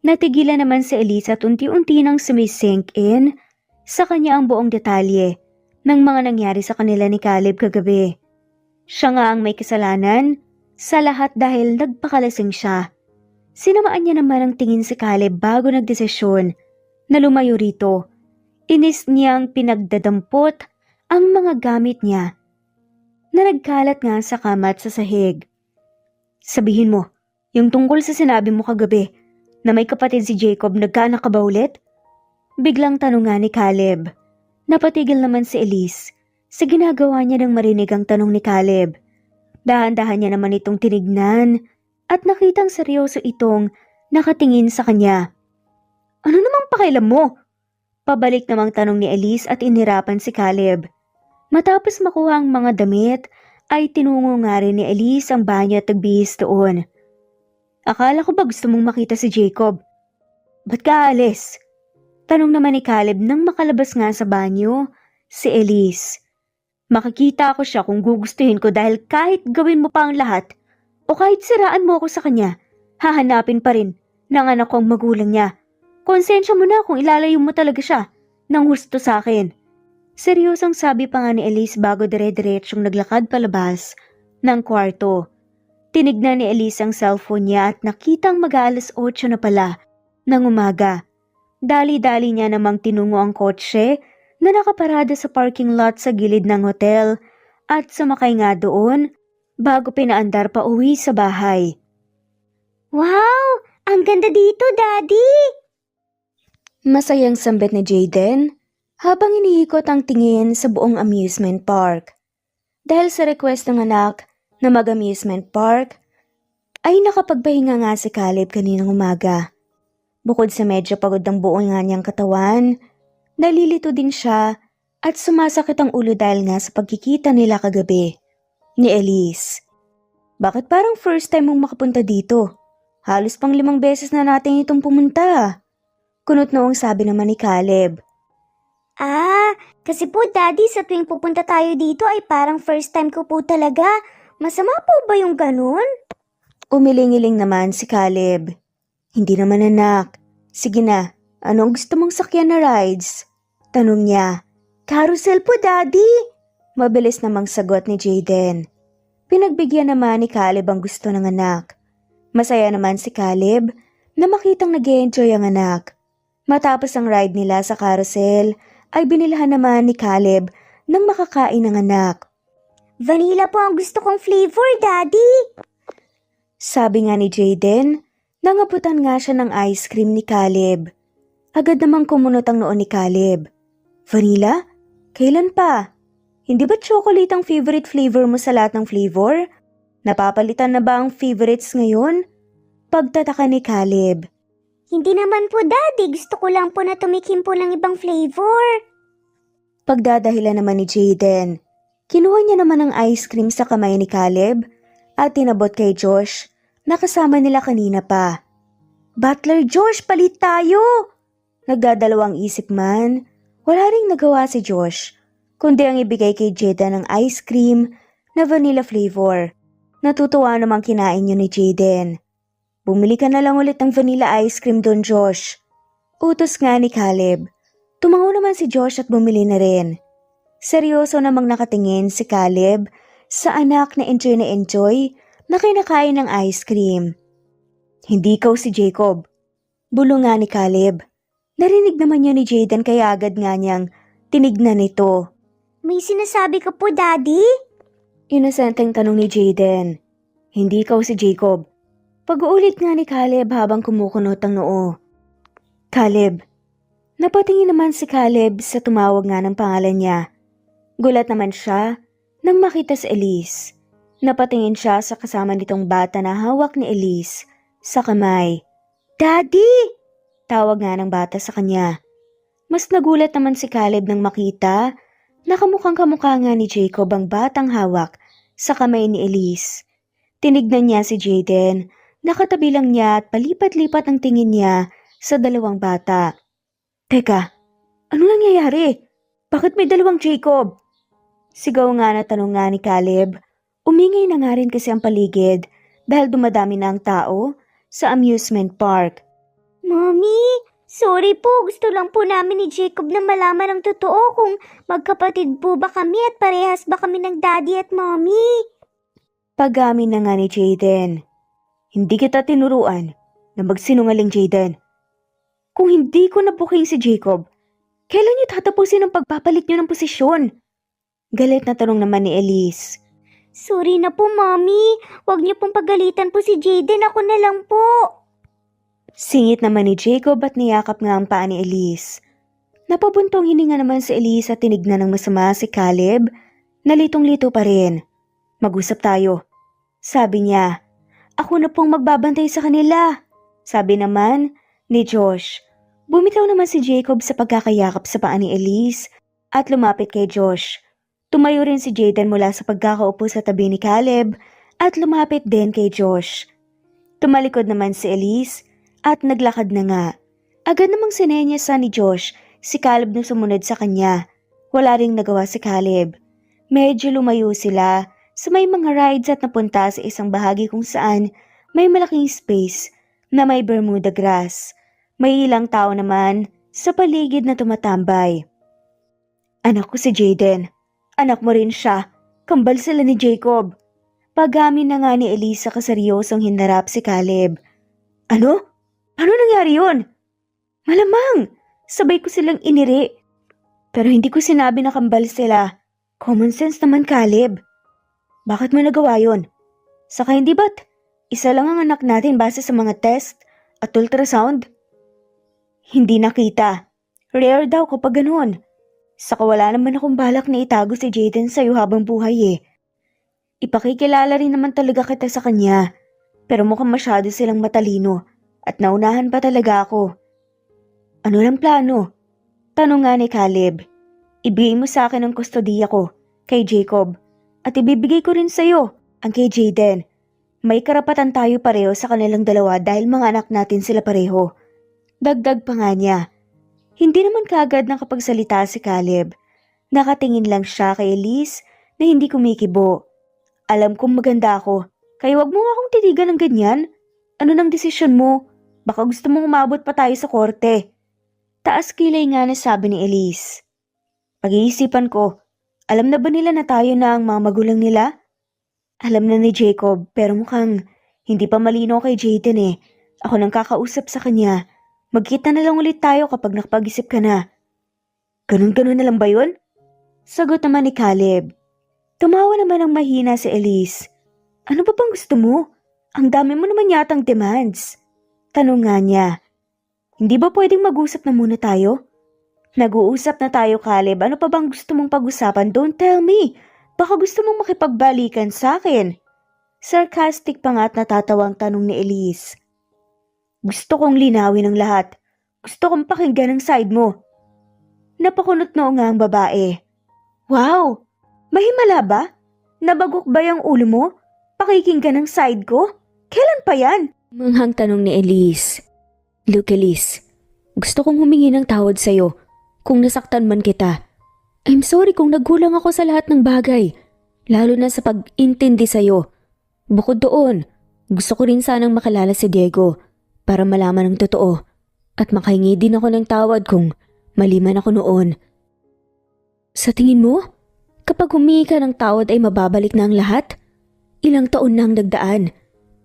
Natigilan naman si Elise at unti-unti nang sumisink in sa kanya ang buong detalye ng mga nangyari sa kanila ni Caleb kagabi. Siya nga ang may kasalanan sa lahat dahil nagpakalasing siya. Sinamaan niya naman ang tingin si Caleb bago nagdesisyon na lumayo rito. Inis niyang pinagdadampot ang mga gamit niya na nagkalat nga sa kama at sa sahig. Sabihin mo, yung tungkol sa sinabi mo kagabi na may kapatid si Jacob, nagkaanak ka ba ulit? Biglang tanong nga ni Caleb. Napatigil naman si Elise sa ginagawa niya nang marinig ang tanong ni Caleb. Dahan-dahan niya naman itong tinignan at nakitang seryoso itong nakatingin sa kanya. Ano namang pakialam mo? Pabalik namang tanong ni Elise at inhirapan si Caleb. Matapos makuha ang mga damit, ay tinungo nga rin ni Elise ang banyo at nagbihis doon. Akala ko ba gusto mong makita si Jacob? Ba't ka aalis? Tanong naman ni Caleb nang makalabas nga sa banyo si Elise. Makikita ko siya kung gugustuhin ko dahil kahit gawin mo pa ang lahat o kahit siraan mo ako sa kanya, hahanapin pa rin ng anak kong magulang niya. Konsensya mo na kung ilalayo mo talaga siya ng husto sa akin. Seryosang sabi pa nga ni Elise bago dire-diretsyong naglakad palabas ng kwarto. Tinignan ni Elise ang cellphone niya at nakitang mag-aalas 8 na pala ng umaga. Dali-dali niya namang tinungo ang kotse na nakaparada sa parking lot sa gilid ng hotel at sumakay nga doon bago pinaandar pa uwi sa bahay. Wow! Ang ganda dito, Daddy! Masayang sambit ni Jayden habang iniikot ang tingin sa buong amusement park. Dahil sa request ng anak na mag-amusement park, ay nakapagpahinga nga si Caleb kaninang umaga. Bukod sa medyo pagod ang buo nga niyang katawan, nalilito din siya at sumasakit ang ulo dahil nga sa pagkikita nila kagabi ni Elise. Bakit parang first time mong makapunta dito? Halos pang 5 beses na natin itong pumunta. Kunot noong sabi naman ni Caleb. Kasi po Daddy, sa tuwing pupunta tayo dito ay parang first time ko po talaga. Masama po ba yung ganun? Umiling-iling naman si Caleb. Hindi naman anak. Sige na, anong gusto mong sakyan na rides? Tanong niya. Carousel po Daddy. Mabilis namang sagot ni Jaden. Pinagbigyan naman ni Caleb ang gusto ng anak. Masaya naman si Caleb na makitang nag-e-enjoy ang anak. Matapos ang ride nila sa carousel, ay binilhan naman ni Caleb ng makakain ng anak. Vanilla po ang gusto kong flavor, Daddy. Sabi nga ni Jaden, nangaputan nga siya ng ice cream ni Caleb. Agad namang kumunot ang noon ni Caleb. Vanilla? Kailan pa? Hindi ba chocolate ang favorite flavor mo sa lahat ng flavor? Napapalitan na ba ang favorites ngayon? Pagtataka ni Caleb. Hindi naman po Daddy, gusto ko lang po na tumikim po ng ibang flavor. Pagdadahilan naman ni Jaden. Kinuha niya naman ang ice cream sa kamay ni Caleb at tinabot kay Josh na kasama nila kanina pa. Butler Josh, palit tayo! Nagdadalawang isip man, wala ring nagawa si Josh, kundi ang ibigay kay Jaden ng ice cream na vanilla flavor. Natutuwa namang kinain yun ni Jaden. Bumili ka na lang ulit ng vanilla ice cream doon, Josh. Utos nga ni Caleb. Tumango naman si Josh at bumili na rin. Seryoso namang nakatingin si Caleb sa anak na enjoy na kinakain ng ice cream. Hindi ikaw si Jacob. Bulong nga ni Caleb. Narinig naman yun ni Jaden kaya agad nga niyang tinignan ito. May sinasabi ka po, Daddy? Inosenteng tanong ni Jaden. Hindi ikaw si Jacob. Pag-uulit nga ni Caleb habang kumukunot ang noo. Caleb. Napatingin naman si Caleb sa tumawag nga ng pangalan niya. Gulat naman siya nang makita si Elise. Napatingin siya sa kasama nitong bata na hawak ni Elise sa kamay. Daddy! Tawag nga ng bata sa kanya. Mas nagulat naman si Caleb nang makita na kamukhang-kamukha nga ni Jacob ang batang hawak sa kamay ni Elise. Tinignan niya si Jaden. Nakatabi lang niya at palipat-lipat ang tingin niya sa dalawang bata. Teka, ano nangyayari? Bakit may dalawang Jacob? Sigaw nga na tanong nga ni Caleb. Umingay na nga rin kasi ang paligid dahil dumadami na ang tao sa amusement park. Mommy, sorry po. Gusto lang po namin ni Jacob na malaman ang totoo kung magkapatid po ba kami at parehas ba kami ng Daddy at Mommy. Pag-amin na nga ni Jaden. Hindi kita tinuruan na magsinungaling, Jaden. Kung hindi ko nabuking si Jacob, kailan niyo tatapusin ang pagpapalit niyo ng posisyon? Galit na tanong naman ni Elise. Sorry na po, Mommy. Huwag niyo pong pagalitan po si Jaden. Ako na lang po. Singit naman ni Jacob at niyakap nga ang paa ni Elise. Napabuntong hininga naman si Elise at tinignan ng masama si Caleb na litong-lito pa rin. Mag-usap tayo. Sabi niya. Ako na pong magbabantay sa kanila. Sabi naman ni Josh. Bumitaw naman si Jacob sa pagkakayakap sa paa ni Elise at lumapit kay Josh. Tumayo rin si Jaden mula sa pagkakaupo sa tabi ni Caleb at lumapit din kay Josh. Tumalikod naman si Elise at naglakad na nga. Agad namang sinenyasan ni Josh si Caleb na sumunod sa kanya. Wala ring nagawa si Caleb. Medyo lumayo sila sa may mga rides at napunta sa isang bahagi kung saan may malaking space na may Bermuda grass. May ilang tao naman sa paligid na tumatambay. Anak ko si Jaden. Anak mo rin siya. Kambal sila ni Jacob. Pag-amin na nga ni Elisa kaseryosong hinarap si Caleb. Ano? Ano nangyari yun? Malamang! Sabay ko silang iniri. Pero hindi ko sinabi na kambal sila. Common sense naman, Caleb. Bakit mo nagawa yun? Saka hindi ba't isa lang ang anak natin base sa mga test at ultrasound? Hindi nakita. Rare daw kapag ganun. Saka wala naman akong balak na itago si Jaden sa'yo habang buhay eh. Ipakikilala rin naman talaga kita sa kanya. Pero mukhang masyado silang matalino at naunahan pa talaga ako. Ano lang plano? Tanong nga ni Caleb. Ibigay mo sa akin ang kustodiya ko kay Jacob at ibibigay ko rin sa'yo ang kay Jaden May karapatan tayo pareho sa kanilang dalawa dahil mga anak natin sila pareho. Dagdag pa nga niya. Hindi naman kaagad nakapagsalita si Caleb. Nakatingin lang siya kay Elise na hindi kumikibo. Alam kong maganda ako, kaya wag mo nga akong titigan ng ganyan. Ano nang desisyon mo? Baka gusto mong umabot pa tayo sa korte. Taas kilay nga na sabi ni Elise. Pag-iisipan ko, alam na ba nila na tayo na ang mga magulang nila? Alam na ni Jacob pero mukhang hindi pa malinaw kay Jayden eh. Ako nang kakausap sa kanya. Magkita na lang ulit tayo kapag nakapag-isip ka na. Ganun-ganun na lang ba yun? Sagot naman ni Caleb. Tumawa naman ang mahina si Elise. Ano ba bang gusto mo? Ang dami mo naman yatang demands. Tanong nga niya. Hindi ba pwedeng mag-usap na muna tayo? Nag-uusap na tayo, Caleb. Ano pa bang gusto mong pag-usapan? Don't tell me. Baka gusto mong makipagbalikan sa akin. Sarcastic pa nga at natatawang tanong ni Elise. Gusto kong linawin ang lahat. Gusto kong pakinggan ang side mo. Napakunot noo nga ang babae. Wow! Mahimala ba? Nabagok ba yung ulo mo? Pakikinggan ang side ko? Kailan pa yan? Manghang tanong ni Elise. Look, Elise. Gusto kong humingi ng tawad sa'yo kung nasaktan man kita. I'm sorry kung nagkulang ako sa lahat ng bagay, lalo na sa pag-intindi sa'yo. Bukod doon, gusto ko rin sanang makilala si Diego para malaman ang totoo at makahingi din ako ng tawad kung mali man ako noon. Sa tingin mo, kapag humingi ka ng tawad ay mababalik na ang lahat? Ilang taon na ang nagdaan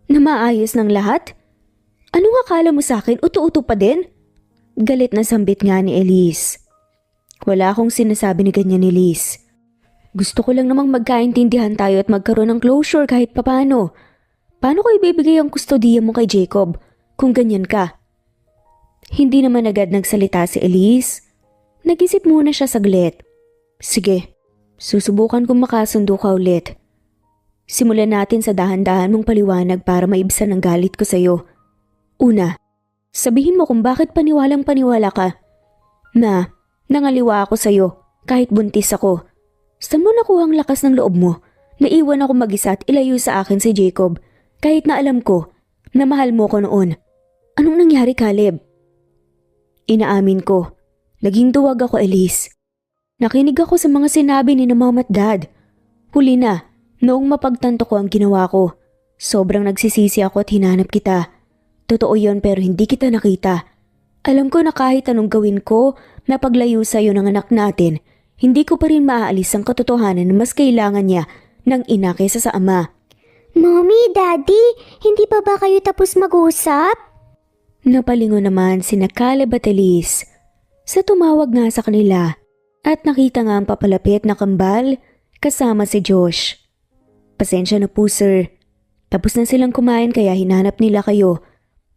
na maayos ng lahat? Anong akala mo sa akin, uto-uto pa din? Galit na sambit nga ni Elise. Wala akong sinasabi ni ganyan ni Elise. Gusto ko lang namang magkaintindihan tayo at magkaroon ng closure kahit papano. Paano ko ibibigay ang kustodiya mo kay Jacob kung ganyan ka? Hindi naman agad nagsalita si Elise. Nag-isip muna siya saglit. Sige, susubukan kong makasundo ka ulit. Simulan natin sa dahan-dahan mong paliwanag para maibsan ang galit ko sa'yo. Una, sabihin mo kung bakit paniwalang paniwala ka. Na, nangaliwa ako sa'yo kahit buntis ako. Saan mo nakuha ang lakas ng loob mo? Naiwan ako mag-isa at ilayo sa akin si Jacob kahit na alam ko na mahal mo ko noon. Anong nangyari, Caleb? Inaamin ko. Naging duwag ako, Elise. Nakinig ako sa mga sinabi ni Mom at Dad. Huli na, noong mapagtanto ko ang ginawa ko. Sobrang nagsisisi ako at hinanap kita. Totoo yon pero hindi kita nakita. Alam ko na kahit anong gawin ko na paglayo sa'yo ng anak natin, hindi ko pa rin maaalis ang katotohanan na mas kailangan niya ng ina kaysa sa ama. Mommy, Daddy, hindi pa ba kayo tapos mag-usap? Napalingon naman sina Caleb at Elise sa tumawag nga sa kanila at nakita nga ang papalapit na kambal kasama si Josh. Pasensya na po, sir. Tapos na silang kumain kaya hinanap nila kayo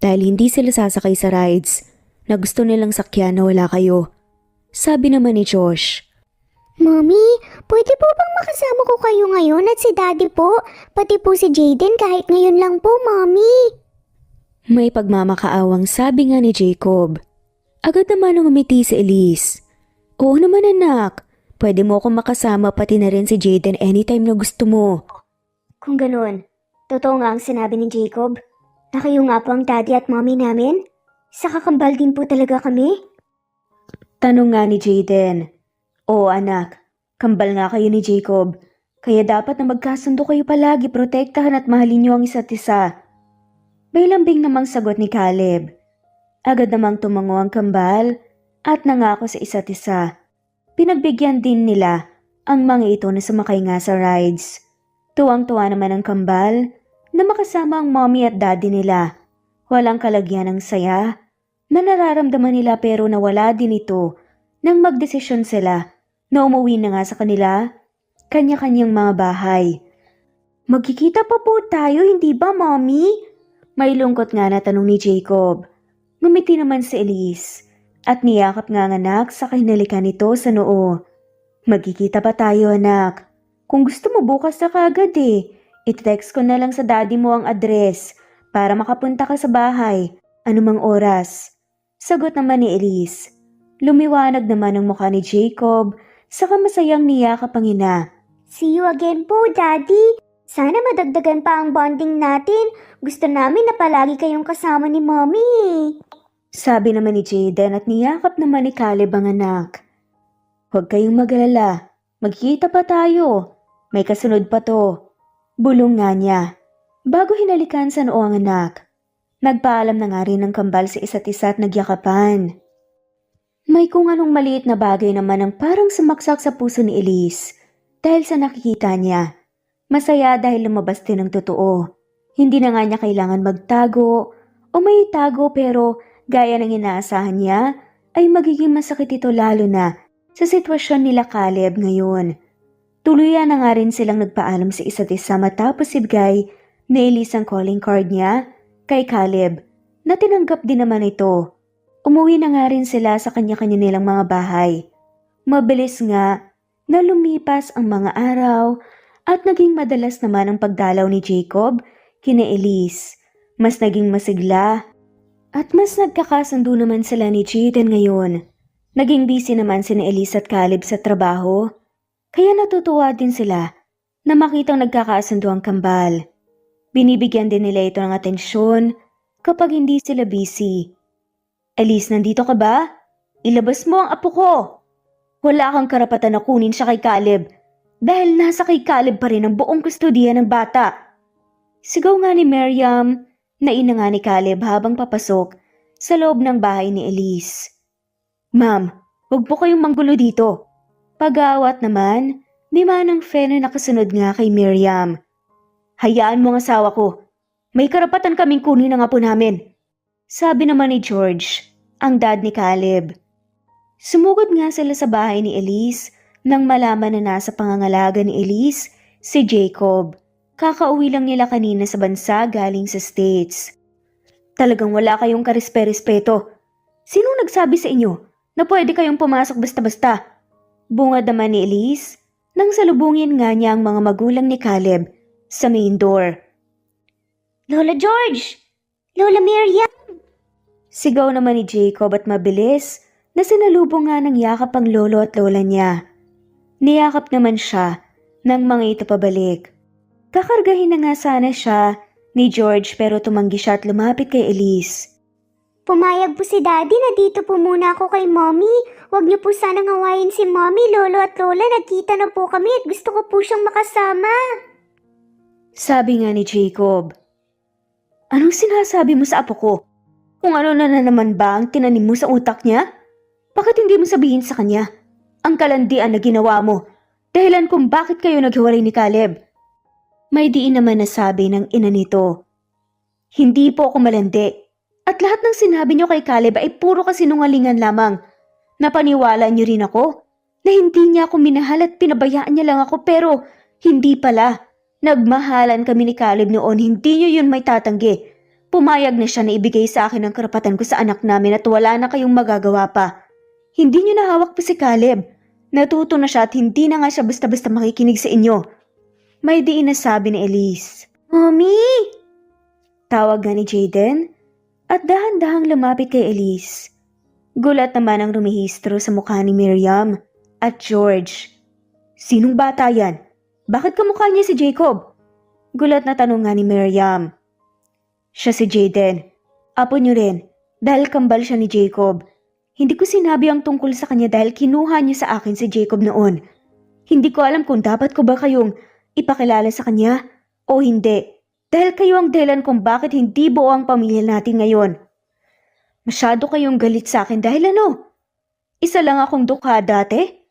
dahil hindi sila sasakay sa rides na gusto nilang sakyan na wala kayo. Sabi naman ni Josh. Mommy, pwede po bang makasama ko kayo ngayon at si Daddy po? Pati po si Jayden kahit ngayon lang po, Mommy. May pagmamakaawang sabi nga ni Jacob. Agad naman umiti si Elise. Oo naman anak, pwede mo akong makasama pati na rin si Jayden anytime na gusto mo. Kung ganun, totoo nga ang sinabi ni Jacob na kayo nga po ang Daddy at Mommy namin? Sa kakambal din po talaga kami? Tanong nga ni Jayden. Oo anak, kambal nga kayo ni Jacob. Kaya dapat na magkasundo kayo palagi, protektahan at mahalin niyo ang isa't isa. May lambing namang sagot ni Caleb. Agad namang tumango ang kambal at nangako sa isa't isa. Pinagbigyan din nila ang mga ito na sumakay nga sa rides. Tuwang-tuwa naman ang kambal na makasama ang mommy at daddy nila. Walang kalagyan ng saya na nararamdaman nila pero nawala din ito nang magdesisyon sila na umuwi na nga sa kanila, kanya-kanyang mga bahay. Magkikita pa po tayo, hindi ba, Mommy? May lungkot nga na tanong ni Jacob. Ngumiti naman si Elise at niyakap nga ang anak sa hinalikan nito sa noo. Magkikita pa tayo, anak. Kung gusto mo bukas na kaagad i-text ko na lang sa daddy mo ang address para makapunta ka sa bahay, anumang oras. Sagot naman ni Elise. Lumiwanag naman ang mukha ni Jacob, saka masayang niyakap ang ina. See you again po, Daddy. Sana madagdagan pa ang bonding natin. Gusto namin na palagi kayong kasama ni Mommy. Sabi naman ni Jaden at niyakap naman ni Caleb ang anak. Huwag kayong mag-alala. Magkita pa tayo. May kasunod pa to. Bulong nga niya. Bago hinalikan sa noo ang anak, nagpaalam na nga rin ng kambal sa isa't isa at nagyakapan. May kung anong maliit na bagay naman ang parang sumaksak sa puso ni Elise dahil sa nakikita niya. Masaya dahil lumabas din ang totoo. Hindi na nga niya kailangan magtago o may itago pero gaya ng inaasahan niya ay magiging masakit ito lalo na sa sitwasyon nila Caleb ngayon. Tuluyan na nga rin silang nagpaalam sa isa't isa matapos ibigay ni Elise ang calling card niya kay Caleb na tinanggap din naman ito. Umuwi na nga rin sila sa kanya-kanya nilang mga bahay. Mabilis nga na lumipas ang mga araw at naging madalas naman ang pagdalaw ni Jacob kina Elise. Mas naging masigla at mas nagkakasundo naman sila ni Jaden ngayon. Naging busy naman sina Elise at Caleb sa trabaho, kaya natutuwa din sila na makitang nagkakasundo ang kambal. Binibigyan din nila ito ng atensyon kapag hindi sila busy. Elise, nandito ka ba? Ilabas mo ang apo ko! Wala kang karapatan na kunin siya kay Caleb dahil nasa kay Caleb pa rin ang buong kustodiya ng bata. Sigaw nga ni Miriam na ina nga ni Caleb habang papasok sa loob ng bahay ni Elise. Ma'am, huwag po kayong manggulo dito. Pag-aawat naman, ni Manang Fe na nakasunod nga kay Miriam. Hayaan mo ang asawa ko. May karapatan kaming kunin ang apo namin. Sabi naman ni George, ang dad ni Caleb. Sumugod nga sila sa bahay ni Elise nang malaman na nasa pangangalaga ni Elise si Jacob. Kakauwi lang nila kanina sa bansa galing sa States. Talagang wala kayong karespe-respeto. Sinong nagsabi sa inyo na pwede kayong pumasok basta-basta? Bungad naman ni Elise nang salubungin nga niya ang mga magulang ni Caleb sa main door. Lola George! Lola Miriam! Sigaw naman ni Jacob at mabilis na sinalubong nga ng yakap ang lolo at lola niya. Niyakap naman siya nang mga ito pabalik. Kakargahin na nga sana siya ni George pero tumanggi siya at lumapit kay Elise. Pumayag po si Daddy na dito po muna ako kay Mommy. Huwag niyo po sanang hawayin si Mommy, Lolo at Lola. Nagkita na po kami at gusto ko po siyang makasama. Sabi nga ni Jacob. Anong sinasabi mo sa apo ko? Kung ano na naman ba ang tinanim mo sa utak niya? Bakit hindi mo sabihin sa kanya ang kalandian na ginawa mo? Dahilan kung bakit kayo naghiwalay ni Caleb. May diin naman na sabi ng ina nito. Hindi po ako malandi. At lahat ng sinabi niyo kay Caleb ay puro kasinungalingan lamang. Napaniwala niyo rin ako na hindi niya ako minahal at pinabayaan niya lang ako pero hindi pala. Nagmahalan kami ni Caleb noon, hindi niyo yun may tatanggi. Pumayag na siya na ibigay sa akin ang karapatan ko sa anak namin at wala na kayong magagawa pa. Hindi niyo nahawak pa si Caleb. Natuto na siya at hindi na nga siya basta-basta makikinig sa inyo. May diin na sabi ni Elise. Mommy! Tawag nga ni Jaden at dahan-dahang lumapit kay Elise. Gulat naman ang rumihistro sa mukha ni Miriam at George. Sinong bata yan? Bakit kamukha niya si Jacob? Gulat na tanong nga ni Miriam. Siya si Jaden. Apo niyo rin dahil kambal siya ni Jacob. Hindi ko sinabi ang tungkol sa kanya dahil kinuha niya sa akin si Jacob noon. Hindi ko alam kung dapat ko ba kayong ipakilala sa kanya o hindi. Dahil kayo ang dahilan kung bakit hindi buo ang pamilya natin ngayon. Masyado kayong galit sa akin dahil ano? Isa lang akong dukha dati?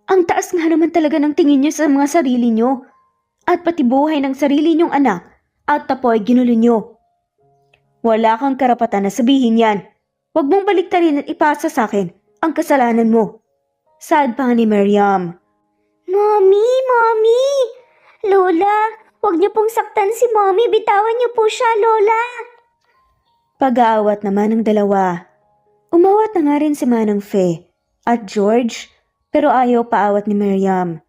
Ang taas nga naman talaga ng tingin niyo sa mga sarili niyo. At pati buhay ng sarili niyong anak at tapoy ginulo niyo. Wala kang karapatan na sabihin yan. Huwag mong baliktarin at ipasa sa akin ang kasalanan mo. Sad pa ni Miriam. Mommy! Mommy! Lola, huwag niyo pong saktan si Mommy. Bitawan niyo po siya, Lola. Pag-aawat naman ng dalawa. Umawat na nga rin si Manang Fe at George pero ayaw paawat ni Miriam.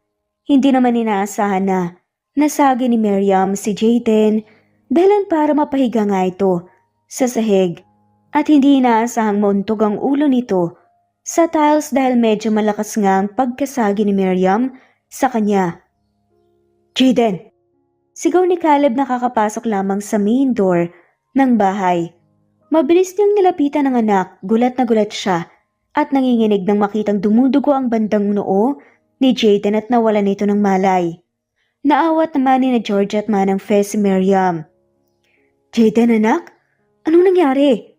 Hindi naman inaasahan na nasagi ni Miriam si Jaden dahilan para mapahiga nga ito sa sahig at hindi inaasahang mauntog ang ulo nito sa tiles dahil medyo malakas nga ang pagkasagi ni Miriam sa kanya. Jaden! Sigaw ni Caleb na kakapasok lamang sa main door ng bahay. Mabilis niyang nilapitan ang anak, gulat na gulat siya at nanginginig nang makitang dumudugo ang bandang noo ni Jaden at nawalan ito ng malay. Naawat naman ni na George at Manang Fe si Miriam. Jaden anak? Anong nangyari?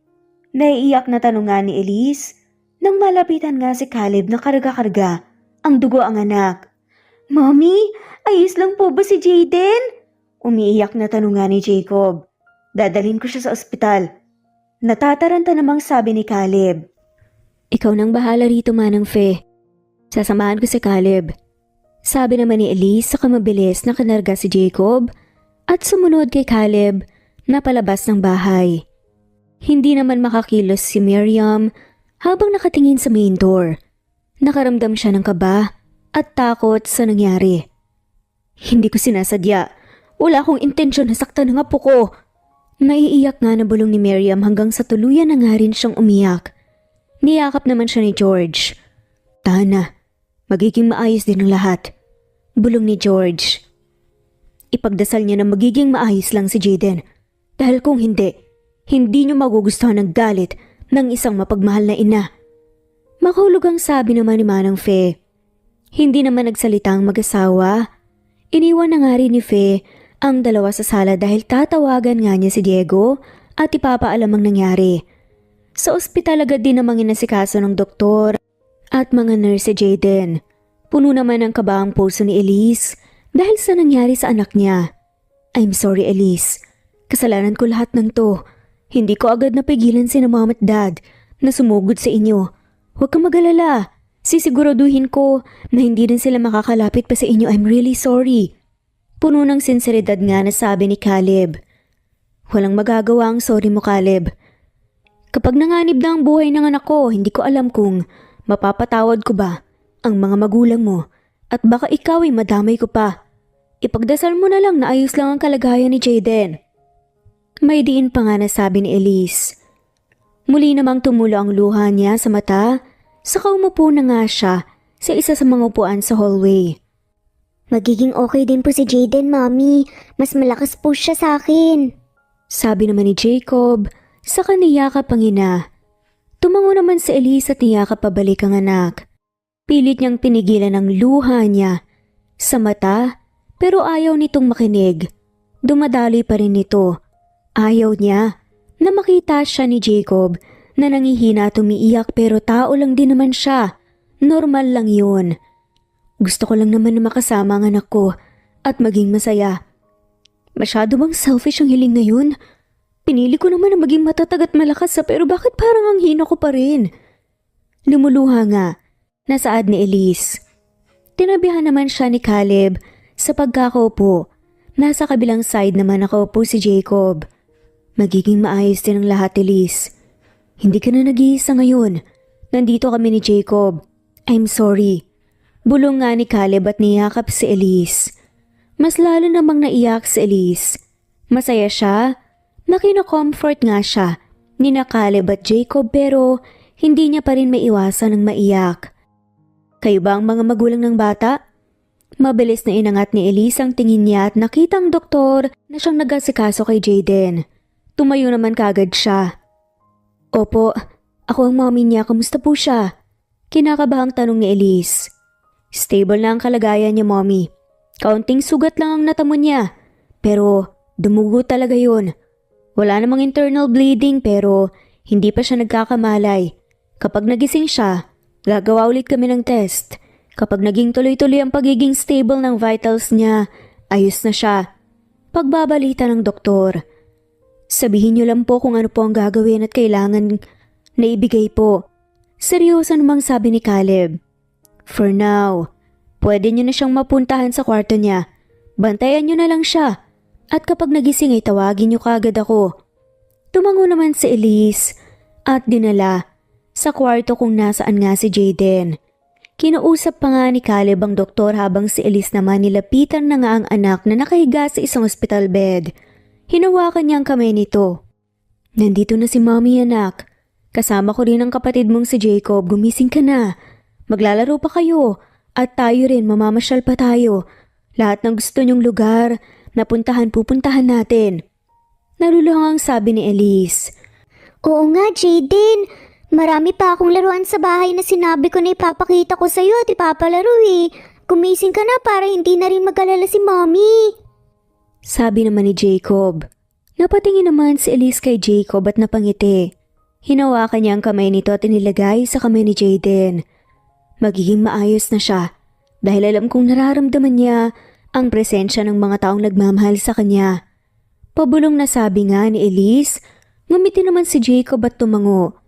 Naiiyak na tanong nga ni Elise nang malapitan nga si Caleb na karga-karga ang dugo ang anak. Mommy, ayos lang po ba si Jaden? Umiiyak na tanong nga ni Jacob. Dadalhin ko siya sa ospital. Natataranta namang sabi ni Caleb. Ikaw nang bahala rito, Manang Fe. Sasamahan ko si Caleb. Sabi naman ni Elise sa mabilis na kanarga si Jacob at sumunod kay Caleb na palabas ng bahay. Hindi naman makakilos si Miriam habang nakatingin sa main door. Nakaramdam siya ng kaba at takot sa nangyari. Hindi ko sinasadya. Wala akong intensyon na saktan ng apo ko. Naiiyak nga na bulong ni Miriam hanggang sa tuluyan na nga rin siyang umiyak. Niyakap naman siya ni George. Tana, magiging maayos din ang lahat. Bulong ni George. Ipagdasal niya na magiging maayos lang si Jaden. Dahil kung hindi, hindi niyo magugustuhan ng galit ng isang mapagmahal na ina. Makahulog ang sabi naman ni Manang Fe. Hindi naman nagsalita ang mag-asawa. Iniwan na nga rin ni Fe ang dalawa sa sala dahil tatawagan nga niya si Diego at ipapaalam ang nangyari. Sa ospital agad din namang inasikaso ng doktor at mga nurse si Jaden. Puno naman ng kaba ang puso ni Elise dahil sa nangyari sa anak niya. I'm sorry Elise, kasalanan ko lahat ng to. Hindi ko agad napigilan si mom at dad na sumugod sa inyo. Huwag kang mag-alala, sisiguraduhin ko na hindi din sila makakalapit pa sa inyo. I'm really sorry. Puno ng sinseridad nga na sabi ni Caleb. Walang magagawa ang sorry mo, Caleb. Kapag nanganib na ang buhay ng anak ko, hindi ko alam kung mapapatawad ko ba ang mga magulang mo at baka ikaw ay madamay ko pa. Ipagdasal mo na lang na ayos lang ang kalagayan ni Jaden. May diin pa nga na sabi ni Elise. Muli namang tumulo ang luha niya sa mata, saka umupo na nga siya sa isa sa mga upuan sa hallway. Magiging okay din po si Jaden, Mommy. Mas malakas po siya sa akin. Sabi naman ni Jacob, saka niyakap ang ina. Tumango naman si Elise at niyakap pabalik ang anak. Pilit niyang pinigilan ang luha niya sa mata pero ayaw nitong makinig. Dumadali pa rin ito. Ayaw niya na makita siya ni Jacob na nangihina at umiiyak pero tao lang din naman siya. Normal lang yun. Gusto ko lang naman na makasama ang anak ko at maging masaya. Masyado bang selfish ang hiling na yun? Pinili ko naman na maging matatag at malakas pero bakit parang ang hina ko pa rin? Lumuluha nga, nasaad ni Elise. Tinabihan naman siya ni Caleb sa pagkakaupo. Nasa kabilang side naman nakaupo si Jacob. Magiging maayos din ang lahat, Elise. Hindi ka na nag-iisa ngayon. Nandito kami ni Jacob. I'm sorry. Bulong nga ni Caleb at niyakap si Elise. Mas lalo namang naiyak si Elise. Masaya siya. Nakina-comfort nga siya ni na Caleb at Jacob pero hindi niya pa rin maiwasan ng maiyak. Kayo ba ang mga magulang ng bata? Mabilis na inangat ni Elise ang tingin niya at nakita ang doktor na siyang nag-asikaso kay Jaden. Tumayo naman kagad siya. Opo, ako ang mommy niya. Kamusta po siya? Kinakabahang tanong ni Elise. Stable na ang kalagayan niya, mommy. Kaunting sugat lang ang natamo niya. Pero dumugo talaga yun. Wala namang internal bleeding pero hindi pa siya nagkakamalay. Kapag nagising siya, gagawa ulit kami ng test. Kapag naging tuloy-tuloy ang pagiging stable ng vitals niya, ayos na siya. Pagbabalita ng doktor. Sabihin niyo lang po kung ano po ang gagawin at kailangan na ibigay po. Seryoso namang sabi ni Caleb. For now, pwede niyo na siyang mapuntahan sa kwarto niya. Bantayan niyo na lang siya. At kapag nagising ay tawagin niyo kagad ako. Tumango naman si Elise at dinala sa kwarto kung nasaan nga si Jaden. Kinausap pa nga ni Caleb ang doktor habang si Elise naman nilapitan na nga ang anak na nakahiga sa isang hospital bed. Hinawakan niya ang kamay nito. Nandito na si mommy, anak. Kasama ko rin ang kapatid mong si Jacob. Gumising ka na. Maglalaro pa kayo at tayo rin, mamamasyal pa tayo. Lahat ng gusto niyong lugar, pupuntahan natin. Naluluhangang sabi ni Elise. Oo nga, Jaden. Marami pa akong laruan sa bahay na sinabi ko na ipapakita ko sa'yo at ipapalaro eh. Gumising ka na para hindi na rin mag-alala si Mommy. Sabi naman ni Jacob. Napatingin naman si Elise kay Jacob at napangiti. Hinawakan niya ang kamay nito at inilagay sa kamay ni Jaden. Magiging maayos na siya dahil alam kong nararamdaman niya ang presensya ng mga taong nagmamahal sa kanya. Pabulong na sabi nga ni Elise, ngumiti naman si Jacob at tumango.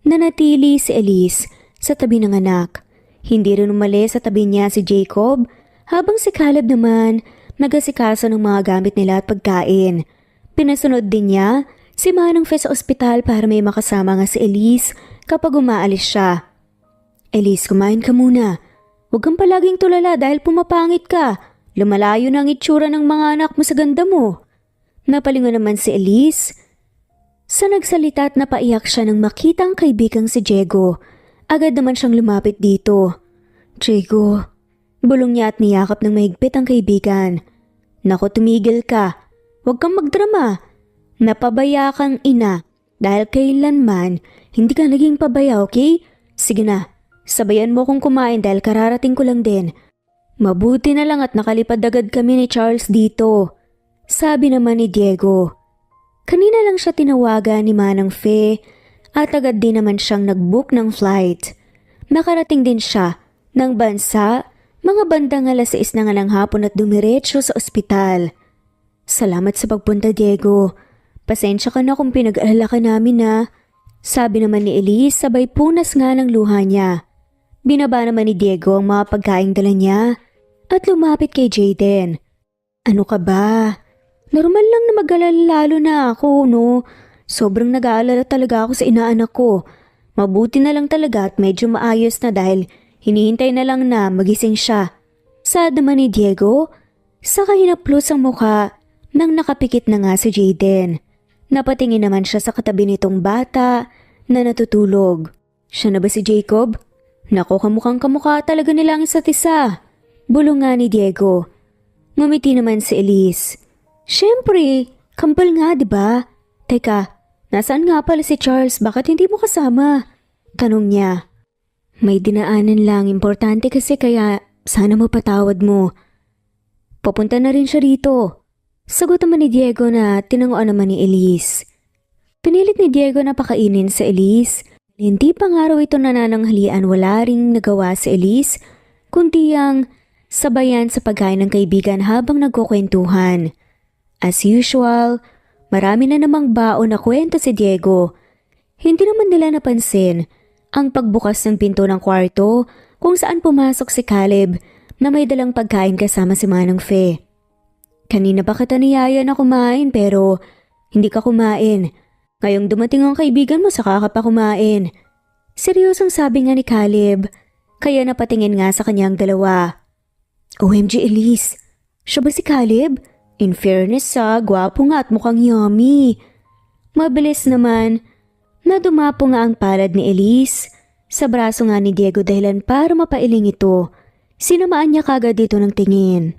Nanatili si Elise sa tabi ng anak. Hindi rin umalis sa tabi niya si Jacob habang si Caleb naman nag-asikaso ng mga gamit nila at pagkain. Pinasunod din niya si Manang Fe sa ospital para may makasama nga si Elise kapag umaalis siya. Elise, kumain ka muna. Huwag kang palaging tulala dahil pumapangit ka. Lumalayo na ang itsura ng mga anak mo sa ganda mo. Napalingon naman si Elise. Sa nagsalita at napaiyak siya nang makita ang kaibigang si Diego. Agad naman siyang lumapit dito. Diego, bulong niya at niyakap ng mahigpit ang kaibigan. Naku, tumigil ka. Huwag kang magdrama. Napabaya kang ina dahil kailanman hindi ka naging pabaya, okay? Sige na, sabayan mo kong kumain dahil kararating ko lang din. Mabuti na lang at nakalipad agad kami ni Charles dito. Sabi naman ni Diego. Kanina lang siya tinawagan ni Manang Fe at agad din naman siyang nag-book ng flight. Nakarating din siya ng bansa mga bandang 6:00 na nga ng hapon at dumiretso sa ospital. Salamat sa pagpunta, Diego. Pasensya ka na kung pinag-alala ka namin na. Sabi naman ni Elise sabay punas nga ng luha niya. Binaba naman ni Diego ang mga pagkaing dala niya at lumapit kay Jaden. Ano ka ba? Normal lang na mag-alala lalo na ako, no? Sobrang nag-aalala talaga ako sa inaanak ko. Mabuti na lang talaga at medyo maayos na dahil hinihintay na lang na magising siya. Saad naman ni Diego, saka hinaplos ang mukha nang nakapikit na nga si Jaden. Napatingin naman siya sa katabi nitong bata na natutulog. Siya na ba si Jacob? Nako, kamukhang kamukha talaga nila ang isa't isa. Bulong nga ni Diego. Ngumiti naman si Elise. Siyempre, kampal nga, diba? Teka, nasaan nga pala si Charles? Bakit hindi mo kasama? Tanong niya. May dinaanan lang, importante kasi kaya sana mapatawad mo. Papunta na rin siya rito. Sagot naman ni Diego na tinanguan naman ni Elise. Pinilit ni Diego na pakainin sa Elise. Hindi pa nga raw ito nanananghalian, wala ring nagawa si Elise, kundi ang sabayan sa pagkain ng kaibigan habang nagkukwentuhan. As usual, marami na namang baon na kwento si Diego. Hindi naman nila napansin ang pagbukas ng pinto ng kwarto kung saan pumasok si Caleb na may dalang pagkain kasama si Manang Fe. Kanina pa kita niyaya na kumain pero hindi ka kumain. Ngayong dumating ang kaibigan mo saka ka pa kumain. Seryosong sabi nga ni Caleb, kaya napatingin nga sa kanyang dalawa. OMG Elise, siya ba si Caleb? In fairness gwapo nga at mukhang yummy. Mabilis naman na dumapo nga ang palad ni Elise sa braso nga ni Diego dahilan para mapailing ito. Sinamaan niya kagad dito ng tingin.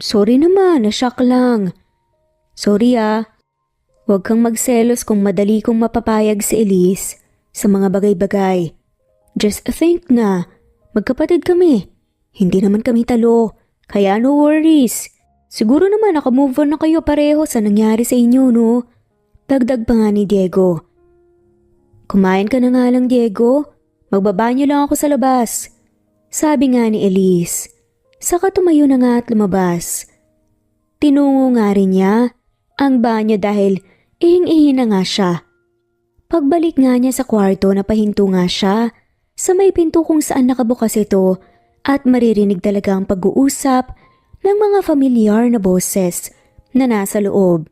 Sorry naman, nashock lang. Sorry Huwag kang magselos kung madali kong mapapayag si Elise sa mga bagay-bagay. Just think na, magkapatid kami. Hindi naman kami talo, kaya no worries. Siguro naman nakamove on na kayo pareho sa nangyari sa inyo, no? Dagdag pa nga ni Diego. Kumain ka na nga lang, Diego. Magbabanyo lang ako sa labas. Sabi nga ni Elise. Saka tumayo na nga at lumabas. Tinungo nga rin niya ang banyo dahil ihing-ihi na nga siya. Pagbalik nga niya sa kwarto napahinto nga siya sa may pinto kung saan nakabukas ito at maririnig talaga ang pag-uusap ng mga familiar na boses na nasa loob.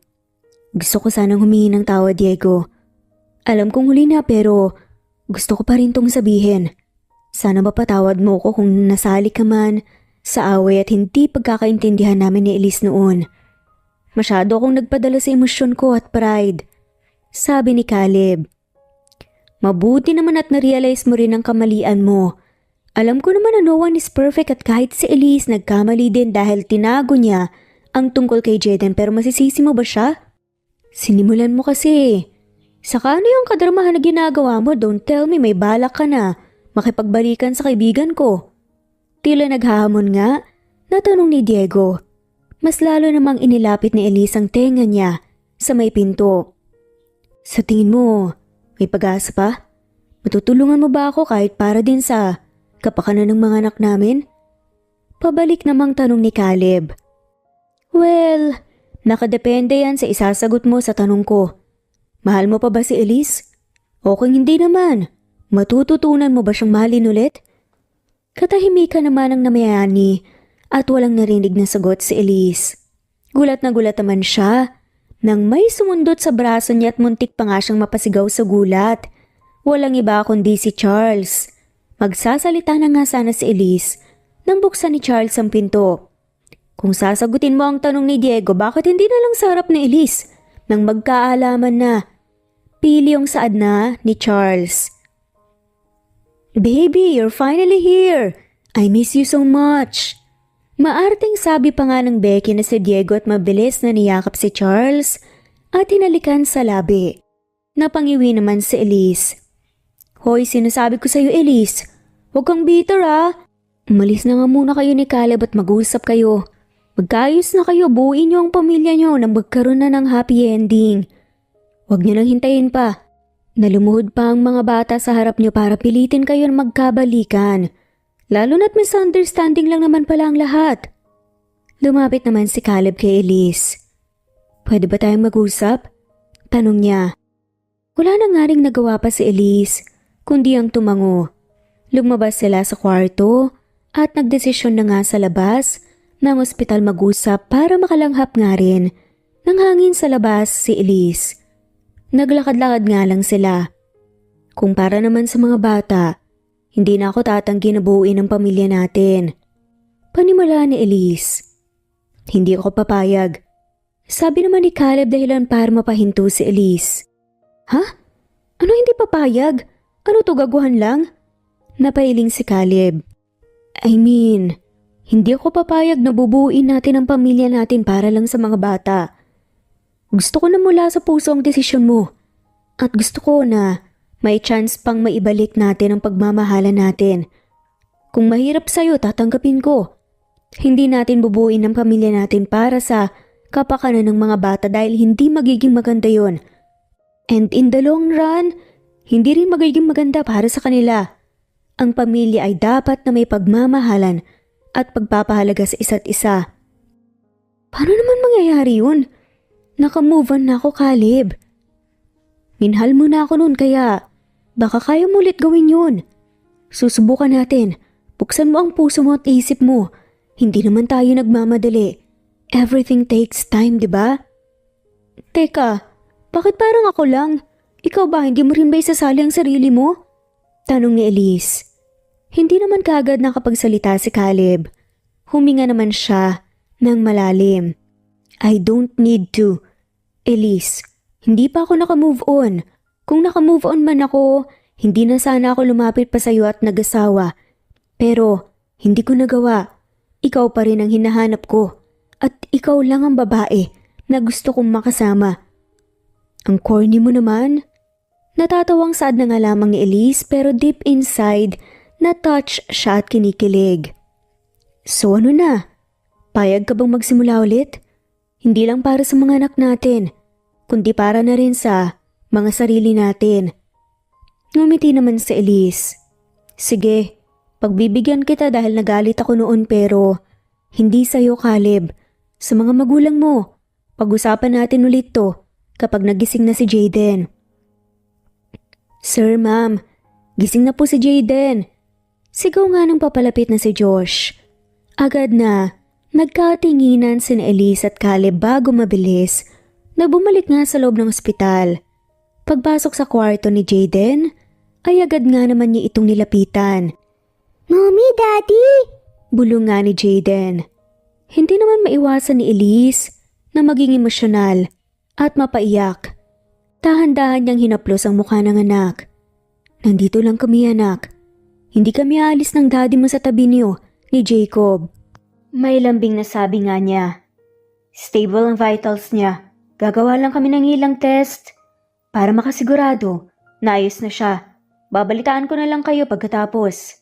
Gusto ko sanang humingi ng tawa, Diego. Alam kong huli na pero gusto ko pa rin tong sabihin. Sana mapatawad mo ko kung nasali ka man sa away at hindi pagkakaintindihan namin ni Elise noon. Masyado akong nagpadala sa emosyon ko at pride. Sabi ni Caleb. Mabuti naman at na-realize mo rin ang kamalian mo. Alam ko naman na no one is perfect at kahit si Elise nagkamali din dahil tinago niya ang tungkol kay Jaden pero masisisi mo ba siya? Sinimulan mo kasi. Saka ano yung kadramahan na ginagawa mo? Don't tell me may balak ka na makipagbalikan sa kaibigan ko. Tila naghahamon nga, natanong ni Diego. Mas lalo namang inilapit ni Elise ang tenga niya sa may pinto. Sa tingin mo, may pag-asa pa? Matutulungan mo ba ako kahit para din sa kapakanan ng mga anak namin? Pabalik namang tanong ni Caleb. Well, nakadepende yan sa isasagot mo sa tanong ko. Mahal mo pa ba si Elise? O kung hindi naman, matututunan mo ba siyang mahalin ulit? Katahimikan naman ang namayani at walang narinig na sagot si Elise. Gulat na gulat naman siya nang may sumundot sa braso niya at muntik pa nga siyang mapasigaw sa gulat. Walang iba kundi si Charles. Magsasalita na nga sana si Elise nang buksan ni Charles ang pinto. Kung sasagutin mo ang tanong ni Diego, bakit hindi na lang sa harap ni Elise nang magkaalaman na? Pili yung saad na ni Charles. Baby, you're finally here. I miss you so much. Maarting sabi pa nga ng Becky na si Diego at mabilis na niyakap si Charles at hinalikan sa labi. Napangiwi naman si Elise. Hoy, sinasabi ko sa'yo Elise, huwag kang bitter ah. Umalis na nga muna kayo ni Caleb at mag-usap kayo. Magkaayos na kayo, buuin niyo ang pamilya niyo nang magkaroon na ng happy ending. Huwag niyo nang hintayin pa. Nalumuhod pa ang mga bata sa harap niyo para pilitin kayo na magkabalikan. Lalo na't misunderstanding lang naman pala ang lahat. Lumapit naman si Caleb kay Elise. Pwede ba tayong mag-usap? Tanong niya. Wala na nga ring nagawa pa si Elise, kundi ang tumango. Lumabas sila sa kwarto at nagdesisyon na nga sa labas ng ospital mag-usap para makalanghap nga rin ng hangin sa labas si Elise. Naglakad-lakad nga lang sila. Kung para naman sa mga bata, hindi na ako tatanggi na buuin ang pamilya natin. Panimula ni Elise. Hindi ako papayag. Sabi naman ni Caleb dahilan para mapahinto si Elise. Ha? Ano hindi papayag? Ano to, gaguhan lang? Napailing si Caleb. I mean, hindi ako papayag na bubuuin natin ang pamilya natin para lang sa mga bata. Gusto ko na mula sa puso ang desisyon mo. At gusto ko na may chance pang maibalik natin ang pagmamahalan natin. Kung mahirap sa'yo, tatanggapin ko. Hindi natin bubuuin ang pamilya natin para sa kapakanan ng mga bata dahil hindi magiging maganda yon. And in the long run, hindi rin magiging maganda para sa kanila. Ang pamilya ay dapat na may pagmamahalan at pagpapahalaga sa isa't isa. Paano naman mangyayari yun? Naka-move on na ako, Caleb. Minhal mo na ako noon kaya baka kaya mo ulit gawin yun. Susubukan natin. Buksan mo ang puso mo at isip mo. Hindi naman tayo nagmamadali. Everything takes time, di ba? Teka, bakit parang ako lang? Ikaw ba, hindi mo rin ba isasali ang sarili mo? Tanong ni Elise. Hindi naman kaagad nakapagsalita si Caleb. Huminga naman siya ng malalim. I don't need to. Elise, hindi pa ako naka-move on. Kung naka-move on man ako, hindi na sana ako lumapit pa sa'yo at nag-asawa. Pero, hindi ko nagawa. Ikaw pa rin ang hinahanap ko. At ikaw lang ang babae na gusto kong makasama. Ang corny mo naman. Natatawang saad na nga lamang ni Elise pero deep inside, na-touch siya at kinikilig. So ano na? Payag ka bang magsimula ulit? Hindi lang para sa mga anak natin, kundi para na rin sa mga sarili natin. Ngumiti naman si Elise. Sige, pagbibigyan kita dahil nagalit ako noon pero hindi sa'yo, Caleb. Sa mga magulang mo, pag-usapan natin ulit to kapag nagising na si Jaden. Sir, ma'am, gising na po si Jaden. Sigaw nga nang papalapit na si Josh. Agad na nagkatinginan si Elise at Caleb bago mabilis na bumalik nga sa loob ng ospital. Pagpasok sa kwarto ni Jaden, ay agad nga naman niya itong nilapitan. Mommy, Daddy! Bulong nga ni Jaden. Hindi naman maiwasan ni Elise na maging emosyonal at mapaiyak. Dahan-dahan niyang hinaplos ang mukha ng anak. Nandito lang kami, anak. Hindi kami aalis ng daddy mo sa tabi niyo ni Jacob. May lambing na sabi nga niya. Stable ang vitals niya. Gagawa lang kami ng ilang test para makasigurado na ayos na siya. Babalitaan ko na lang kayo pagkatapos.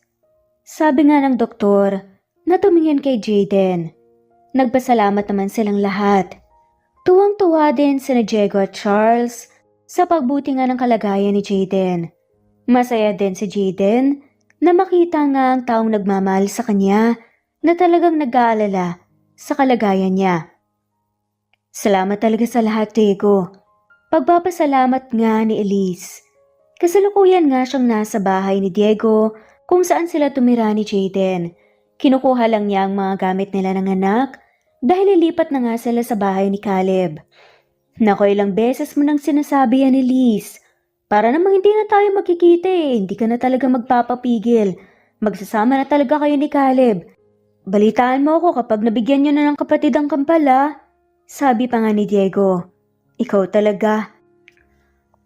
Sabi nga ng doktor na tumingin kay Jaden. Nagpasalamat naman silang lahat. Tuwang-tuwa din sina Diego at Charles sa pagbuti nga ng kalagayan ni Jaden. Masaya din si Jaden na makita nga ang taong nagmamahal sa kanya na talagang nag-aalala sa kalagayan niya. Salamat talaga sa lahat, Diego. Pagpapasalamat nga ni Elise. Kasalukuyan nga siyang nasa bahay ni Diego kung saan sila tumira ni Jaden. Kinukuha lang niya ang mga gamit nila ng anak dahil lilipat na nga sila sa bahay ni Caleb. Nako, ilang beses mo nang sinasabi yan ni Liz. Para namang hindi na tayo magkikita hindi ka na talaga magpapapigil. Magsasama na talaga kayo ni Caleb. Balitaan mo ako kapag nabigyan niyo na ng kapatid ang kampal Sabi pa nga ni Diego. Ikaw talaga.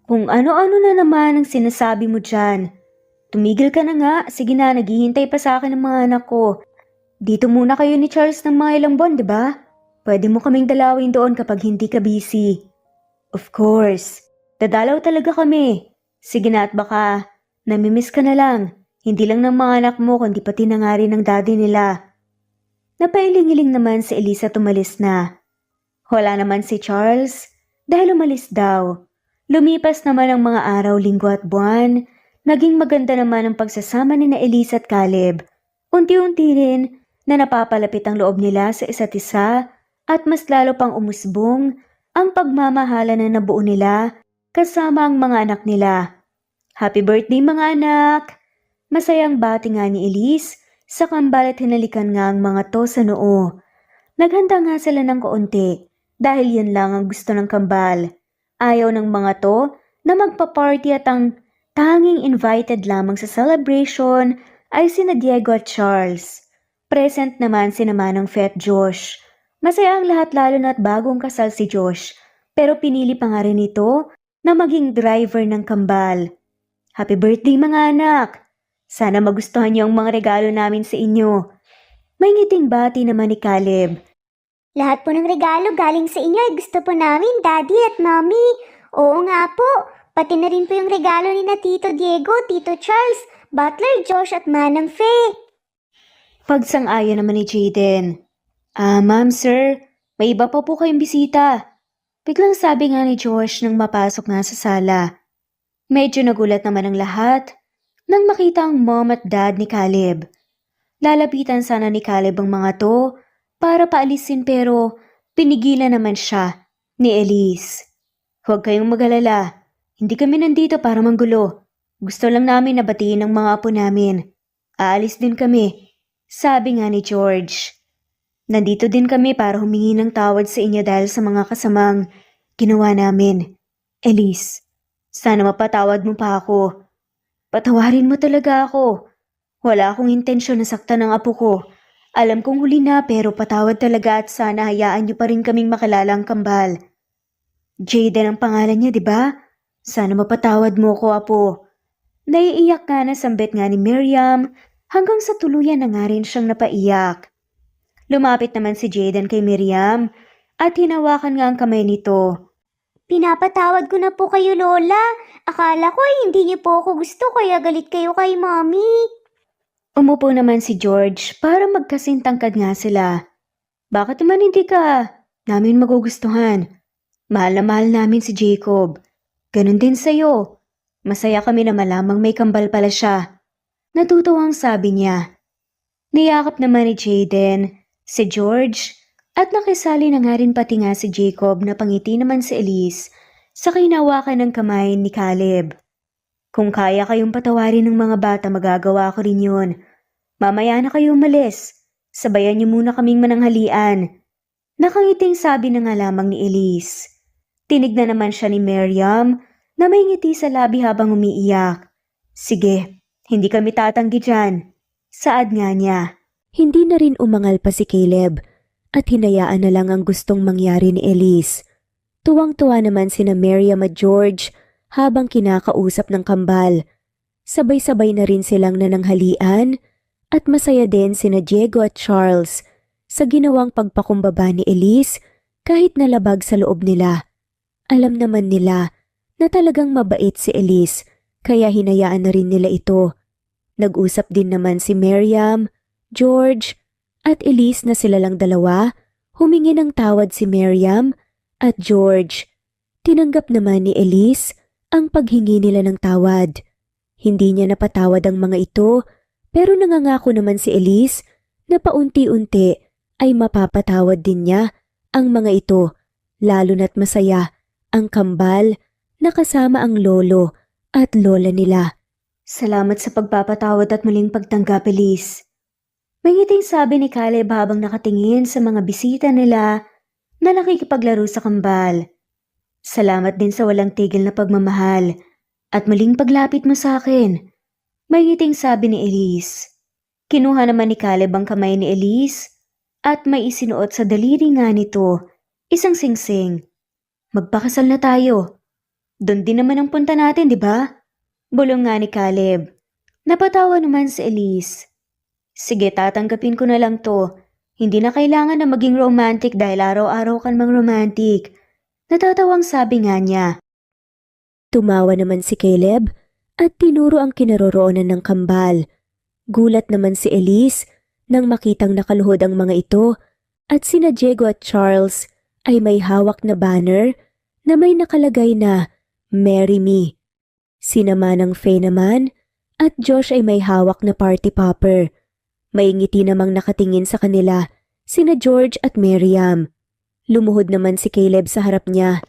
Kung ano-ano na naman ang sinasabi mo dyan. Tumigil ka na nga, sige na, naghihintay pa sa akin ng mga anak ko. Dito muna kayo ni Charles ng mga ilang buwan, diba? Pwede mo kaming dalawin doon kapag hindi ka busy. Of course. Dadalaw talaga kami. Sige na at baka namimiss ka na lang. Hindi lang ng mga anak mo kundi pati na nga rin ng daddy nila. Napailing-iling naman si Elisa tumalis na. Wala naman si Charles dahil umalis daw. Lumipas naman ang mga araw, linggo at buwan. Naging maganda naman ang pagsasama ni na Elisa at Caleb. Unti-unti rin na napapalapit ang loob nila sa isa't isa at mas lalo pang umusbong ang pagmamahala na nabuo nila kasama ang mga anak nila. Happy birthday mga anak! Masayang bati nga ni Elise sa kambal at hinalikan nga ang mga to sa noo. Naghanda nga sila ng kaunti dahil yan lang ang gusto ng kambal. Ayaw ng mga to na magpa-party at ang tanging invited lamang sa celebration ay sina Diego at Charles. Present naman si Manang Fe at Josh. Masaya ang lahat lalo na't bagong kasal si Josh, pero pinili pa nga rin ito na maging driver ng kambal. Happy birthday mga anak! Sana magustuhan niyo ang mga regalo namin sa inyo. May ngiting bati naman ni Caleb. Lahat po ng regalo galing sa inyo ay gusto po namin, Daddy at Mommy. Oo nga po, pati na rin po yung regalo ni na Tito Diego, Tito Charles, Butler Josh at Manang Fe. Pagsang-ayon naman ni Jaden. Ma'am, sir, may iba pa po kayong bisita. Biglang sabi nga ni Josh nang mapasok nga sa sala. Medyo nagulat naman ang lahat nang makita ang mom at dad ni Caleb. Lalapitan sana ni Caleb ang mga to para paalisin pero pinigilan naman siya ni Elise. Huwag kayong mag-alala. Hindi kami nandito para manggulo. Gusto lang namin na batiin ang mga apo namin. Aalis din kami. Sabi nga ni George. Nandito din kami para humingi ng tawad sa inyo dahil sa mga kasamang ginawa namin. Elise, sana mapatawad mo pa ako. Patawarin mo talaga ako. Wala akong intensyon na saktan ng apo ko. Alam kong huli na pero patawad talaga at sana hayaan niyo pa rin kaming makilala ang kambal. Jaden ang pangalan niya, di ba? Sana mapatawad mo ko, apo. Naiiyak nga na sambit nga ni Miriam hanggang sa tuluyan na nga rin siyang napaiyak. Lumapit naman si Jaden kay Miriam at hinawakan nga ang kamay nito. Pinapatawad ko na po kayo, Lola. Akala ko ay hindi niyo po ako gusto kaya galit kayo kay Mommy. Umupo naman si George para magkasintangkad nga sila. Bakit naman hindi ka namin magugustuhan? Mahal na mahal namin si Jacob. Ganon din sa'yo. Masaya kami na malamang may kambal pala siya. Natutuwang sabi niya. Niyakap naman ni Jaden si George at nakisali na nga rin pati nga si Jacob na pangiti naman si Elise sa kinawakan ng kamay ni Caleb. Kung kaya kayong patawarin ng mga bata, magagawa ko rin yun. Mamaya na kayo umalis. Sabayan niyo muna kaming mananghalian. Nakangiting sabi na nga lamang ni Elise. Tinignan naman siya ni Miriam na may ngiti sa labi habang umiiyak. Sige, hindi kami tatanggi dyan. Saad nga niya. Hindi na rin umangal pa si Caleb at hinayaan na lang ang gustong mangyari ni Elise. Tuwang-tuwa naman sina Miriam at George habang kinakausap ng kambal. Sabay-sabay na rin silang nananghalian at masaya din sina Diego at Charles sa ginawang pagpakumbaba ni Elise kahit nalabag sa loob nila. Alam naman nila na talagang mabait si Elise kaya hinayaan na rin nila ito. Nag-usap din naman si Miriam, George at Elise na sila lang dalawa. Humingi ng tawad si Miriam at George. Tinanggap naman ni Elise ang paghingi nila ng tawad. Hindi niya napatawad ang mga ito pero nangangako naman si Elise na paunti-unti ay mapapatawad din niya ang mga ito, lalo na't masaya ang kambal na kasama ang lolo at lola nila. Salamat sa pagpapatawad at muling pagtanggap, Elise. May ngiting sabi ni Caleb habang nakatingin sa mga bisita nila na nakikipaglaro sa kambal. Salamat din sa walang tigil na pagmamahal at muling paglapit mo sa akin. May ngiting sabi ni Elise. Kinuha naman ni Caleb ang kamay ni Elise at may isinuot sa daliri nga nito, isang singsing. Magpakasal na tayo. Doon din naman ang punta natin, di ba? Bulong nga ni Caleb. Napatawa naman si Elise. Sige, tatanggapin ko na lang to. Hindi na kailangan na maging romantic dahil araw-araw kan mang romantic. Natatawang sabi nga niya. Tumawa naman si Caleb at tinuro ang kinaroroonan ng kambal. Gulat naman si Elise nang makitang nakaluhod ang mga ito at sina Diego at Charles ay may hawak na banner na may nakalagay na Marry Me. Sina Manang Faye naman at Josh ay may hawak na party popper. May ngiti namang nakatingin sa kanila sina George at Miriam. Lumuhod naman si Caleb sa harap niya.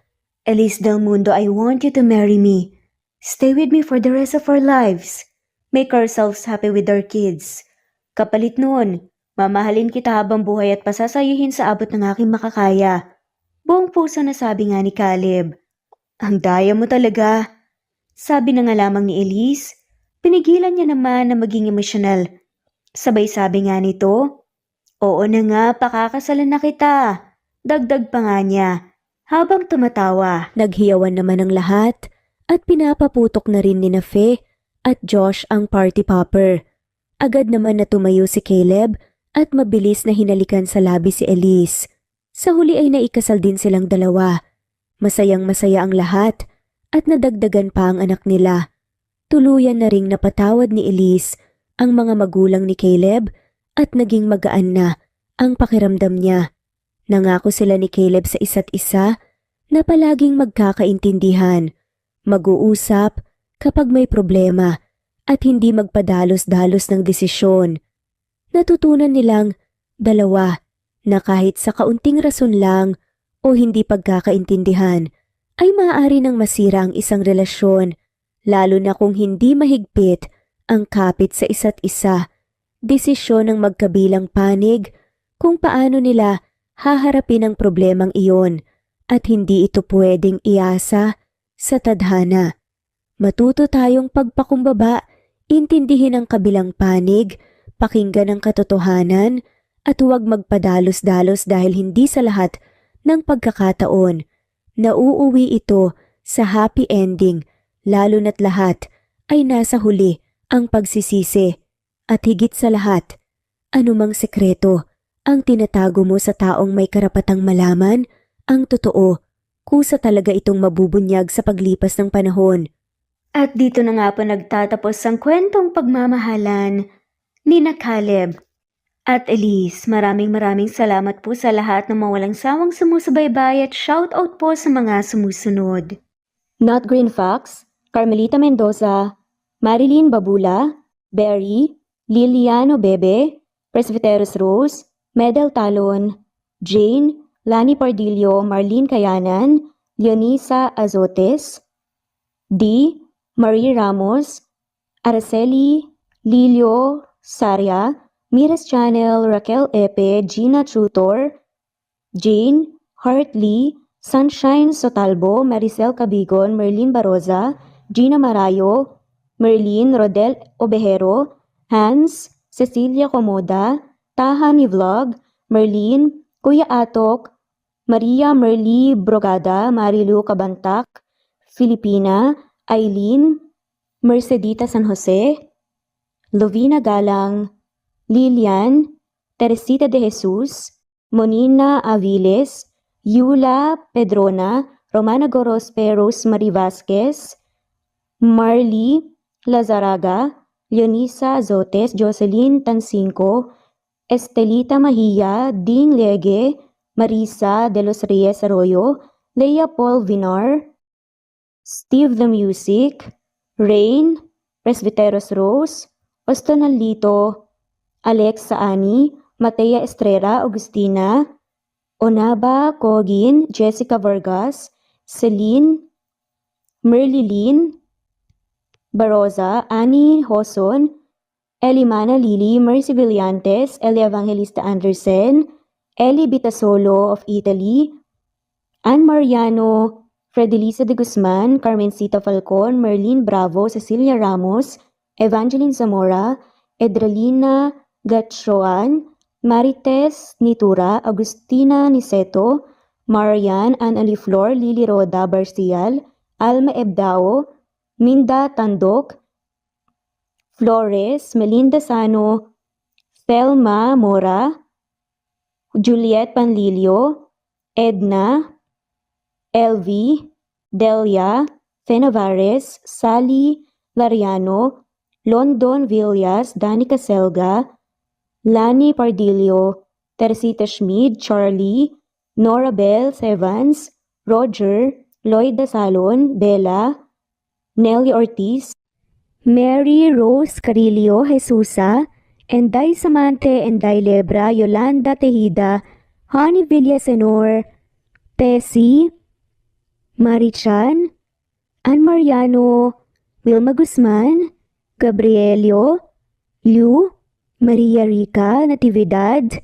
Elise Del Mundo, I want you to marry me. Stay with me for the rest of our lives. Make ourselves happy with our kids. Kapalit noon, mamahalin kita habang buhay at pasasayahin sa abot ng aking makakaya. Buong puso na sabi nga ni Caleb. Ang daya mo talaga. Sabi na nga lamang ni Elise, pinigilan niya naman na maging emosyonal. Sabay sabi nga nito, oo na nga, pakakasalan na kita. Dagdag pa nga niya. Habang tumatawa, naghiyawan naman ang lahat at pinapaputok na rin ni Faye at Josh ang party popper. Agad naman na tumayo si Caleb at mabilis na hinalikan sa labi si Elise. Sa huli ay naikasal din silang dalawa. Masayang masaya ang lahat at nadagdagan pa ang anak nila. Tuluyan na ring napatawad ni Elise ang mga magulang ni Caleb at naging magaan na ang pakiramdam niya. Nangako sila ni Caleb sa isa't isa na palaging magkakaintindihan, mag-uusap kapag may problema at hindi magpadalos-dalos ng desisyon. Natutunan nilang dalawa na kahit sa kaunting rason lang o hindi pagkakaintindihan ay maaari nang masira ang isang relasyon, lalo na kung hindi mahigpit ang kapit sa isa't isa. Desisyon ng magkabilang panig kung paano nila haharapin ang problemang iyon at hindi ito pwedeng iasa sa tadhana. Matuto tayong pagpakumbaba, intindihin ang kabilang panig, pakinggan ang katotohanan at huwag magpadalos-dalos dahil hindi sa lahat ng pagkakataon nauuwi ito sa happy ending, lalo na't lahat ay nasa huli ang pagsisisi. At higit sa lahat, anumang sekreto ang tinatago mo sa taong may karapatang malaman ang totoo, kusa talaga itong mabubunyag sa paglipas ng panahon. At dito na nga po nagtatapos ang kwentong pagmamahalan ni Caleb at Elise. Maraming salamat po sa lahat ng mawalang sawang sumusubaybay at shoutout po sa mga sumusunod. Not Green Fox, Carmelita Mendoza, Marilyn Babula, Berry, Liliano Bebe, Presbyteros Rose, Medel Talon, Jane, Lani Pardillo, Marlene Kayanan, Leonisa Azotes, D. Marie Ramos, Araceli, Lilio Saria, Miras Channel, Raquel Epe, Gina Tutor, Jane, Hartley, Sunshine Sotalbo, Maricel Cabigon, Merlin Baroza, Gina Marayo, Merlin Rodel Obejero, Hans, Cecilia Comoda, Taha ni Vlog, Merlin, Kuya Atok, Maria Merly Brogada, Marilu Cabantac, Filipina, Aileen, Mercedita San Jose, Lovina Galang, Lilian, Teresita de Jesus, Monina Aviles, Yula Pedrona, Romana Gorospe, Rosemary Vasquez, Marley Lazaraga, Leonisa Azotes, Jocelyn Tancinco, Estelita Mahia, Ding Lege, Marisa de los Reyes Arroyo, Leia Paul Vinar, Steve the Music, Rain, Presbyteros Rose, Ostonalito, Alexa Ani, Matea Estrella, Agustina, Onaba Cogin, Jessica Vargas, Celine, Merlilyn Baroza, Annie Hoson, Elimana Lili, Mercy Villantes, Eli Evangelista Anderson, Eli Bitasolo of Italy, Ann Mariano, Fredelisa de Guzman, Carmencita Falcon, Merlin Bravo, Cecilia Ramos, Evangeline Zamora, Edralina Gatchoan, Marites Nitura, Agustina Niceto, Marian, Ann Aliflor, Lily Roda Barcial, Alma Ebdao, Minda Tandok, Flores, Melinda Sano, Thelma Mora, Juliet Panlilio, Edna, Elvie, Delia, Fenavares, Sally Lariano, London Villas, Danica Selga, Lani Pardillo, Teresita Schmid, Charlie, Nora Bell Evans, Roger, Lloyd Dasalon, Bella, Nelly Ortiz, Mary Rose Carillo Jesusa, Enday Samante, Enday Lebra, Yolanda Tejida, Honey Villasenor, Tessie, Marichan, Ann Mariano, Wilma Guzman, Gabrielio, Liu, Maria Rica Natividad,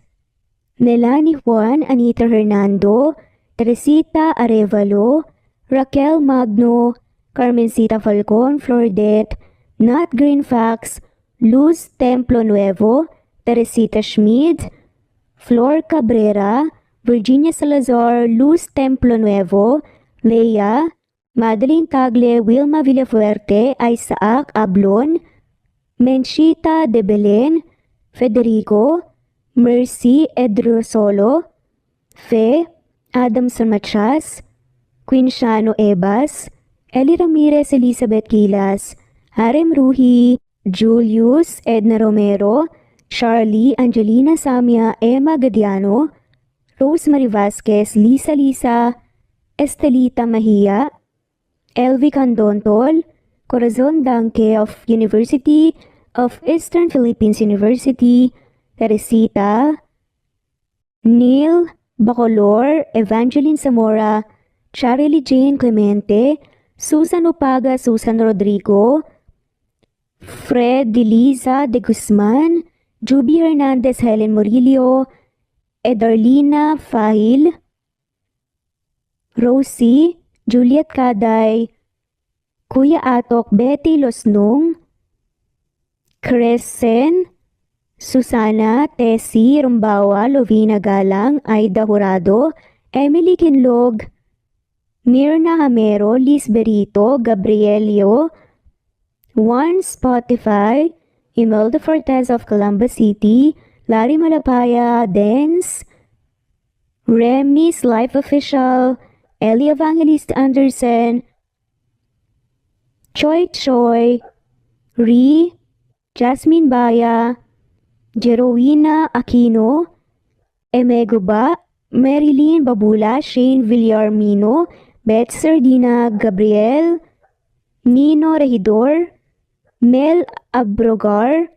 Melanie Juan, Anita Hernando, Teresita Arevalo, Raquel Magno, Carmencita Falcon, Flordet, Nat Greenfax, Luz Templo Nuevo, Teresita Schmid, Flor Cabrera, Virginia Salazar, Luz Templo Nuevo, Leia, Madeline Tagle, Wilma Villafuerte, Isaac Ablon, Menchita de Belen, Federico, Mercy Edrosolo, Fe, Adamson Machas, Quinciano Ebas, Eli Ramirez Elizabeth Gilas, Harem Ruhi, Julius Edna Romero, Charlie Angelina Samia, Emma Gadiano, Rosemary Vasquez, Lisa, Estelita Mahia, Elvi Candontol, Corazon Danke of University of Eastern Philippines University, Teresita, Neil Bacolor, Evangeline Zamora, Charlie Jane Clemente, Susan Upaga, Susan Rodrigo, Fred Deliza de Guzman, Juby Hernandez, Helen Murillo, Edarlina Fahil, Rosie, Juliet Kaday, Kuya Atok, Betty Losnong, Crescen, Susana, Tessie, Rumbawa, Lovina Galang, Aida Jurado, Emily Kinlog, Mirna Hamero, Liz Berito, Gabrielio, Juan Spotify, Imelda Fortes of Columbus City, Larry Malapaya, Dance, Remy's Life Official, Ellie Evangelista Anderson, Choi, Ri, Jasmine Baya, Jerowina Aquino, Emeguba, Marilyn Babula, Shane Villarmino, Beth Sardina, Gabriel, Nino Regidor, Mel Abrogar,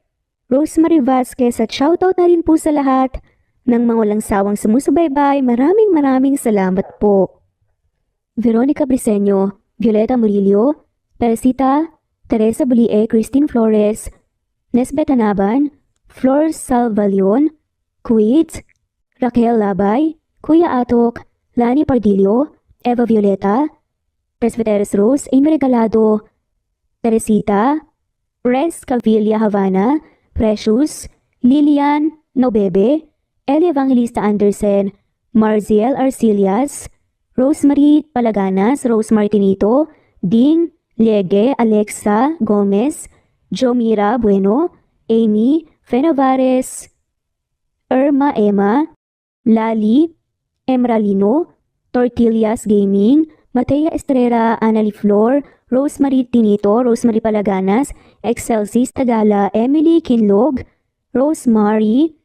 Rosemary Vasquez at shoutout na rin po sa lahat ng mga walang sawang sumusubaybay. Maraming salamat po. Veronica Briseño, Violeta Murillo, Teresita, Teresa Bulie, Christine Flores, Nesbeth Hanaban, Flor Salvalion, Kuwait, Raquel Labay, Kuya Atok, Lani Pardillo, Eva Violeta, Presbyteros Rose, Amy Regalado, Teresita, Res Cavilla Havana, Precious, Lilian Nobebe, Eli Evangelista Anderson, Marziel Arcilias, Rosemary Palaganas, Rose Martinito, Ding Liege, Alexa Gomez, Jomira Bueno, Amy Fenavares, Irma Emma, Lali Emralino, Tortillas Gaming, Matea Estrera, Annalie Flor, Rosemary Tinito, Rosemary Palaganas, Excelsis Tagala, Emily Kinlog, Rosemary,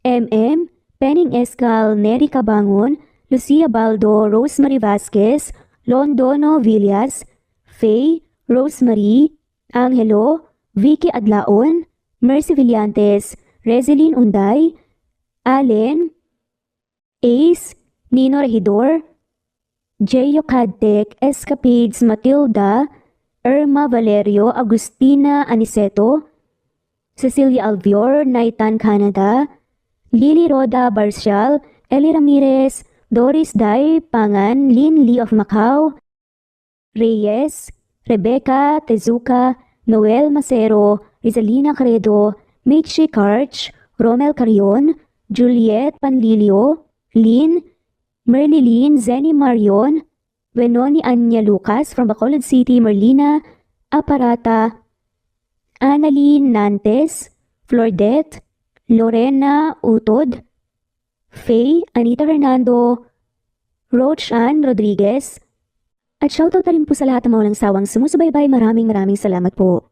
MM, Penning Escal, Neri Cabangon, Lucia Baldo, Rosemary Vasquez, Londono Villas, Faye, Rosemary, Angelo, Vicky Adlaon, Mercy Villantes, Rezeline Unday, Allen, Ace, Nino Regidor, Jeyo Cadtec, Escapades Matilda, Irma Valerio, Agustina Aniceto, Cecilia Alvior, Naitan Canada, Lily Roda Barcial, Eli Ramirez, Doris Day Pangan, Lynn Lee of Macau, Reyes, Rebecca Tezuka, Noel Macero, Rizalina Credo, Mitchie Karch, Romel Carion, Juliet Panlilio, Lynn, Merlilyn Zenny Marion, Wenoni Anya Lucas from Bacolod City, Merlina Aparata, Annalyn Nantes, Flordette, Lorena Utod, Faye, Anita Hernando, Roach Ann Rodriguez, at shoutout na rin po sa lahat ng mga walang sawang sumusubaybay. Maraming salamat po.